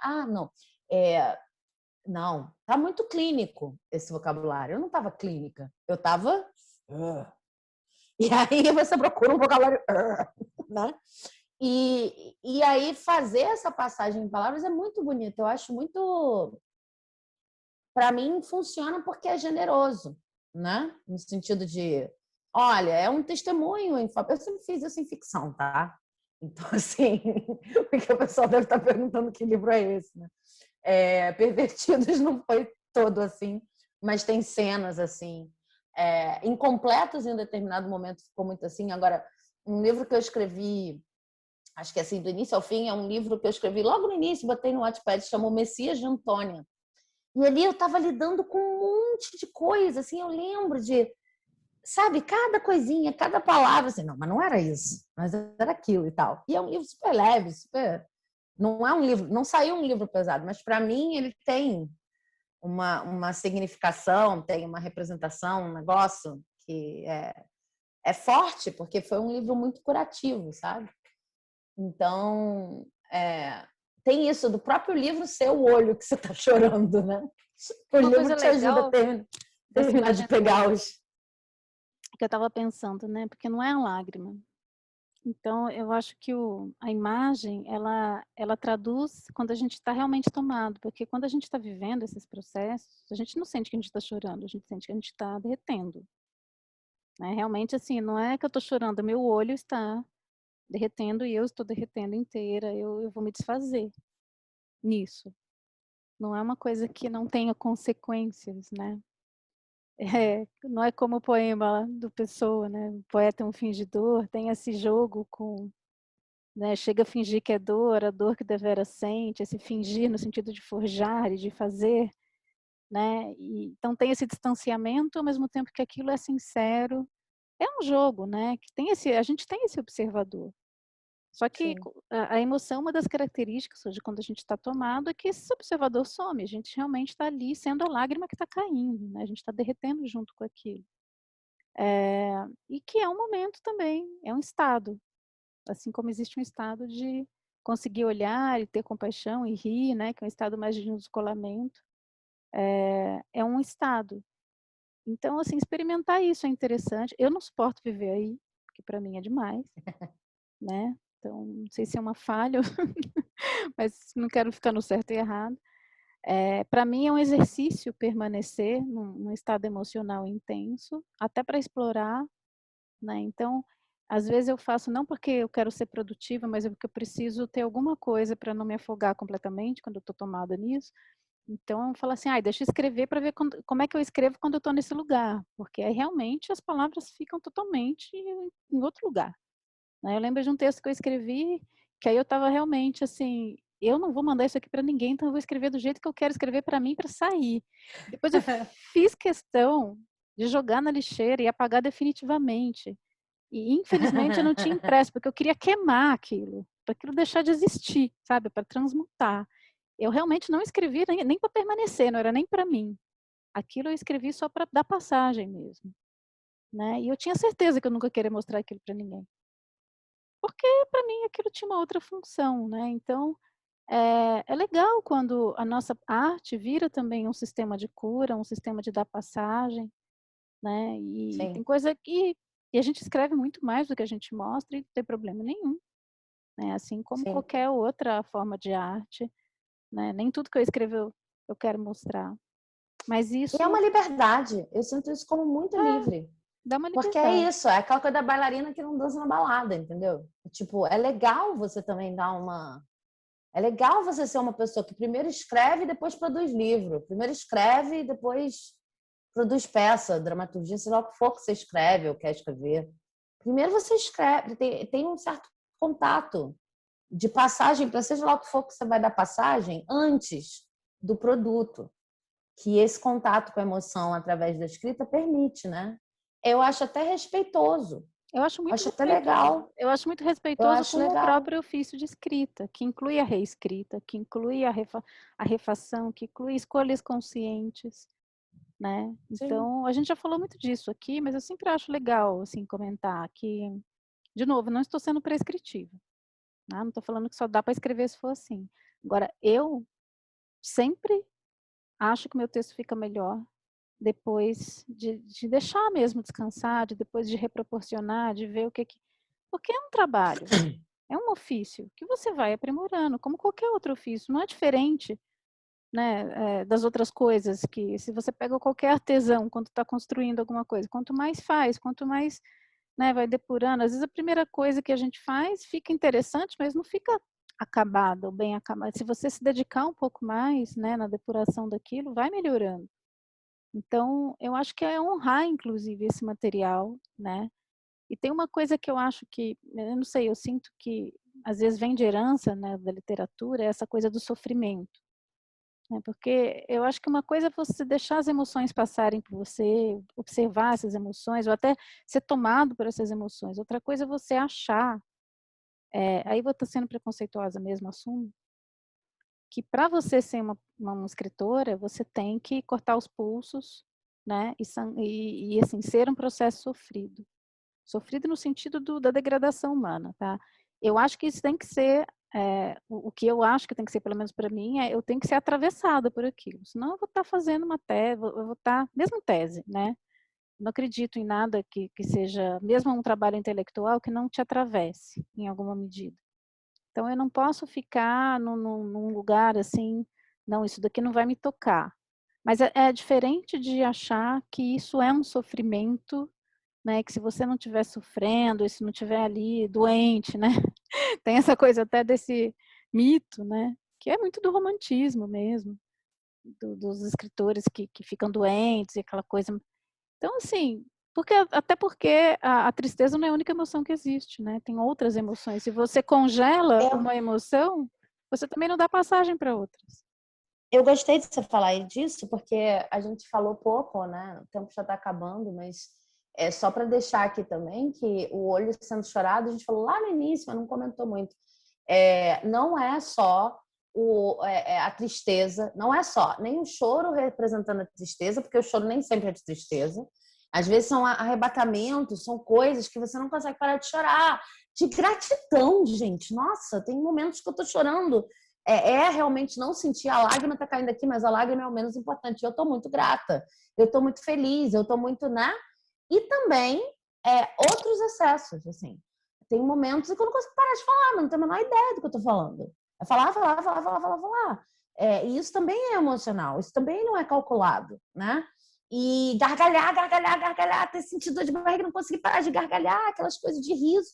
Não, tá muito clínico esse vocabulário. Eu não estava clínica, eu estava... E aí você procura um vocabulário... né? E aí fazer essa passagem em palavras é muito bonito. Eu acho muito... Para mim, funciona porque é generoso, né? No sentido de... Olha, é um testemunho. Eu sempre fiz isso em ficção, tá? Então, assim... Porque o pessoal deve estar perguntando que livro é esse, né? Pervertidos não foi todo assim, mas tem cenas assim, incompletas em determinado momento, ficou muito assim. Agora, um livro que eu escrevi, acho que assim, do início ao fim, é um livro que eu escrevi logo no início, botei no Wattpad, chamou Messias de Antônia. E ali eu estava lidando com um monte de coisa, assim, eu lembro de, sabe, cada coisinha, cada palavra, assim, não, mas não era isso, mas era aquilo e tal. E é um livro super leve, super... Não é um livro, não saiu um livro pesado, mas para mim ele tem uma significação, tem uma representação, um negócio que é forte, porque foi um livro muito curativo, sabe? Então, tem isso do próprio livro ser o olho que você está chorando, né? O Uma livro coisa te ajuda a legal dessa terminar de imagem pegar os... que eu estava pensando, né? Porque não é a lágrima. Então, eu acho que a imagem, ela traduz quando a gente está realmente tomado, porque quando a gente está vivendo esses processos, a gente não sente que a gente está chorando, a gente sente que a gente está derretendo. Né? Realmente, assim, não é que eu estou chorando, meu olho está derretendo e eu estou derretendo inteira, eu vou me desfazer nisso. Não é uma coisa que não tenha consequências, né? Não é como o poema do Pessoa, né? O poeta é um fingidor, tem esse jogo com... Né, chega a fingir que é dor, a dor que devera sente, esse fingir no sentido de forjar e de fazer, né? Então tem esse distanciamento ao mesmo tempo que aquilo é sincero. é um jogo, né, que tem esse, a gente tem esse observador. Só que Sim. a emoção, uma das características de quando a gente está tomado é que esse observador some, a gente realmente está ali sendo a lágrima que está caindo, né, a gente está derretendo junto com aquilo. E que é um momento também, é um estado, assim como existe um estado de conseguir olhar e ter compaixão e rir, né, que é um estado mais de descolamento, é um estado. Então, assim, experimentar isso é interessante. Eu não suporto viver aí, porque para mim é demais, né. Então, não sei se é uma falha, mas não quero ficar no certo e errado. Para mim é um exercício permanecer num estado emocional intenso, até para explorar, né. Então, às vezes eu faço não porque eu quero ser produtiva, mas é porque eu preciso ter alguma coisa para não me afogar completamente quando eu estou tomada nisso. Então eu falo assim: "Ai, deixa eu escrever para ver como é que eu escrevo quando eu estou nesse lugar", porque aí realmente as palavras ficam totalmente em outro lugar, né. Eu lembro de um texto que eu escrevi, que aí eu estava realmente assim: "Eu não vou mandar isso aqui para ninguém, então eu vou escrever do jeito que eu quero escrever para mim, para sair". Depois eu fiz questão de jogar na lixeira e apagar definitivamente. E infelizmente eu não tinha impresso, porque eu queria queimar aquilo, para aquilo deixar de existir, sabe, para transmutar. Eu realmente não escrevi nem para permanecer, não era nem para mim. Aquilo eu escrevi só para dar passagem mesmo, né, e eu tinha certeza que eu nunca ia querer mostrar aquilo para ninguém. Porque para mim aquilo tinha uma outra função, né, então, é legal quando a nossa arte vira também um sistema de cura, um sistema de dar passagem, né, e tem Sim. coisa que a gente escreve muito mais do que a gente mostra e não tem problema nenhum, né, assim como Sim. qualquer outra forma de arte, né, nem tudo que eu escrevo eu quero mostrar. Mas E é uma isso liberdade. Eu sinto isso como muito livre. dá uma Porque é liberdade. isso, é aquela coisa da bailarina que não dança na balada, entendeu? Tipo, é legal você também dar uma. É legal você ser uma pessoa que primeiro escreve e depois produz livro. Primeiro escreve e depois produz peça, dramaturgia, sei lá o que for que você escreve ou quer escrever. Primeiro você escreve, tem um certo contato de passagem para seja lá o que for que você vai dar passagem antes do produto, que esse contato com a emoção através da escrita permite, né? Eu acho até respeitoso, acho até legal, Eu acho muito eu respeitoso acho com o legal. próprio ofício de escrita, que inclui a reescrita, que inclui a refação, que inclui escolhas conscientes, né. Sim. Então, a gente já falou muito disso aqui, mas eu sempre acho legal, assim, comentar que, de novo, não estou sendo prescritiva, tá, não estou falando que só dá para escrever se for assim. Agora, eu sempre acho que o meu texto fica melhor depois de deixar mesmo descansar, depois de reproporcionar, de ver o que porque é um trabalho, é um ofício que você vai aprimorando, como qualquer outro ofício, não é diferente, né, das outras coisas que se você pega qualquer artesão quando está construindo alguma coisa, quanto mais faz, quanto mais, né, vai depurando, às vezes a primeira coisa que a gente faz fica interessante, mas não fica acabada ou bem acabada. Se você se dedicar um pouco mais, né, na depuração daquilo, vai melhorando. Então, eu acho que é honrar inclusive esse material, né. E tem uma coisa que eu acho que, eu não sei, eu sinto que às vezes vem de herança, né, da literatura, é essa coisa do sofrimento, né, porque eu acho que uma coisa é você deixar as emoções passarem por você, observar essas emoções ou até ser tomado por essas emoções, outra coisa é você achar, aí vou estar sendo preconceituosa mesmo, assumo, que para você ser uma escritora, você tem que cortar os pulsos, né, e assim, ser um processo sofrido. Sofrido no sentido da degradação humana, tá. Eu acho que isso tem que ser, o que eu acho que tem que ser, pelo menos para mim, eu tenho que ser atravessada por aquilo, senão eu vou estar fazendo uma tese, eu vou estar mesmo tese, né, não acredito em nada que seja mesmo um trabalho intelectual que não te atravesse, em alguma medida. Então eu não posso ficar num lugar assim: "Não, isso daqui não vai me tocar". Mas é diferente de achar que isso é um sofrimento, né, que se você não estiver sofrendo, e se não estiver ali doente, né, tem essa coisa até desse mito, né, que é muito do romantismo mesmo, dos escritores que ficam doentes e aquela coisa. Então assim, até porque a tristeza não é a única emoção que existe, né, tem outras emoções. Se você congela Eu, uma emoção, você também não dá passagem para outras. eu gostei de você falar disso, porque a gente falou pouco, né? O tempo já está acabando, mas É só para deixar aqui também que o olho sendo chorado, a gente falou lá no início, mas não comentou muito. Não é só a tristeza, não é só nem o choro representando a tristeza, porque o choro nem sempre é de tristeza. Às vezes são arrebatamentos, são coisas que você não consegue parar de chorar. De gratidão, gente. Nossa, tem momentos que eu tô chorando. Realmente não sentir a lágrima tá caindo aqui, mas a lágrima é o menos importante. Eu tô muito grata, eu tô muito feliz, eu tô muito, né? E também outros excessos, assim. Tem momentos em que eu não consigo parar de falar, mas não tenho a menor ideia do que eu tô falando. É falar. E isso também é emocional, isso também não é calculado, né? E gargalhar, ter sentido dor de barriga, não conseguir parar de gargalhar, aquelas coisas de riso.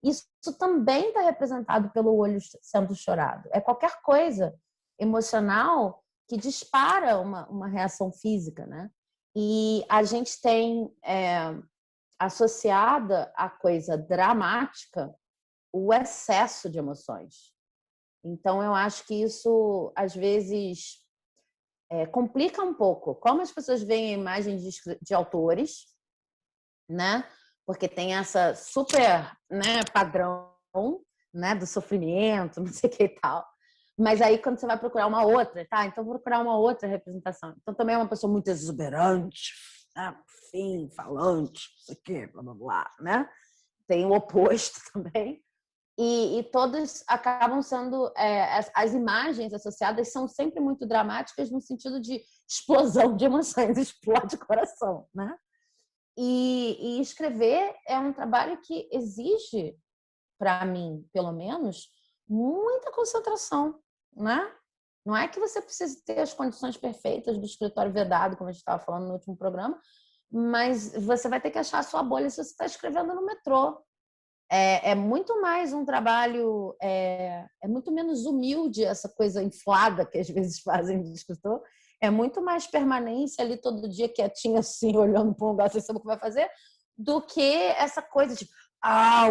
Isso também está representado pelo olho sendo chorado. É qualquer coisa emocional que dispara uma reação física, né? E a gente tem associada à coisa dramática o excesso de emoções. Então, eu acho que isso, às vezes, complica um pouco. Como as pessoas veem a imagem de autores, né? Porque tem essa super, né, padrão, né, do sofrimento, não sei o que e tal. Mas aí, quando você vai procurar uma outra, tá? Então, vou procurar uma outra representação. Então, também é uma pessoa muito exuberante, né? Fim, falante, não sei o quê, blá, blá, blá, né? Tem o oposto também. E todas acabam sendo... as imagens associadas são sempre muito dramáticas no sentido de explosão de emoções, explode o coração, né? E escrever é um trabalho que exige, para mim, pelo menos, muita concentração, né? Não é que você precise ter as condições perfeitas do escritório vedado, como a gente estava falando no último programa, mas você vai ter que achar a sua bolha se você está escrevendo no metrô. É muito mais um trabalho, é muito menos humilde essa coisa inflada que às vezes fazem de escritor, é muito mais permanência ali todo dia quietinho assim, olhando para um lugar sem saber o que vai fazer, do que essa coisa de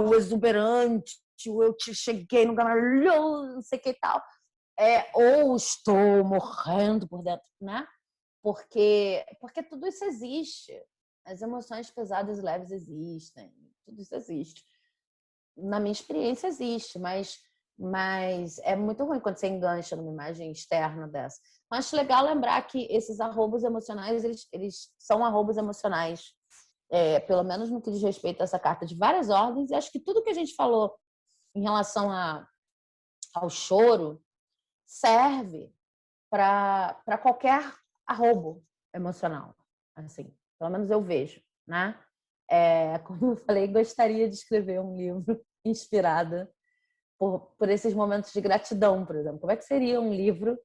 o exuberante, eu te cheguei no lugar maravilhoso, não sei o que e tal. Ou estou morrendo por dentro, né? Porque tudo isso existe. As emoções pesadas e leves existem, tudo isso existe. Na minha experiência existe, mas é muito ruim quando você engancha numa imagem externa dessa. Mas acho legal lembrar que esses arrobos emocionais, eles são arrobos emocionais, pelo menos no que diz respeito a essa carta de várias ordens, e acho que tudo que a gente falou em relação ao choro serve para qualquer arrobo emocional, assim, pelo menos eu vejo, né? Como eu falei, gostaria de escrever um livro inspirada por esses momentos de gratidão, por exemplo. Como é que seria um livro,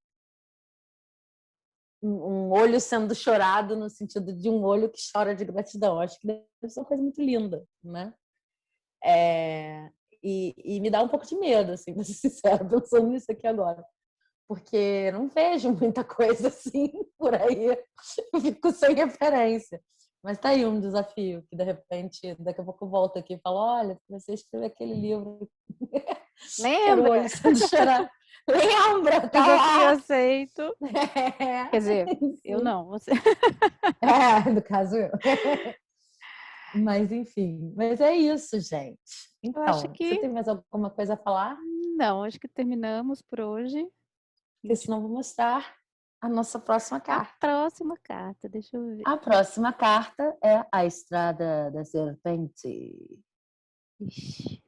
um olho sendo chorado no sentido de um olho que chora de gratidão? Acho que deve ser uma coisa muito linda, né? E me dá um pouco de medo, assim, pra ser sincera, pensando nisso aqui agora. Porque não vejo muita coisa assim por aí. Eu fico sem referência. Mas tá aí um desafio, que de repente, daqui a pouco eu volto aqui e falo, olha, você escreveu aquele livro. Era o olho Lembra? sendo chorado. Lembra, tá Fica aqui, eu lá. aceito. Quer dizer, eu Sim. não, você. No caso eu. Mas enfim, mas é isso, gente. Eu acho Então, você que tem mais alguma coisa a falar? não, acho que terminamos por hoje. Porque senão eu vou mostrar a nossa próxima A carta. próxima carta, deixa eu ver. A próxima carta é a Estrada da Serpente. Ixi,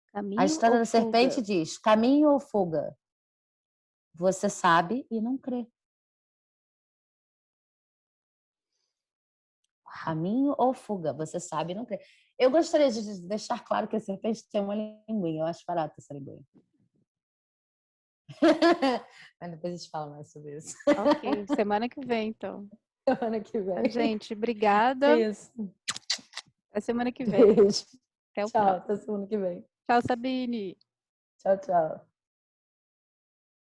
A caminho Estrada ou da fuga? Serpente diz: caminho ou fuga? Você sabe e não crê. Uau. Caminho ou fuga? Você sabe e não crê. Eu gostaria de deixar claro que a serpente tem uma linguinha. Eu acho barata essa linguinha. Mas depois a gente fala mais sobre isso. Ok, semana que vem, então. Semana que Tá, vem. gente, É obrigada. isso. Até semana que vem. Beijo. Até o Tchau, próximo. até semana que vem. Tchau, Sabine. Tchau, tchau.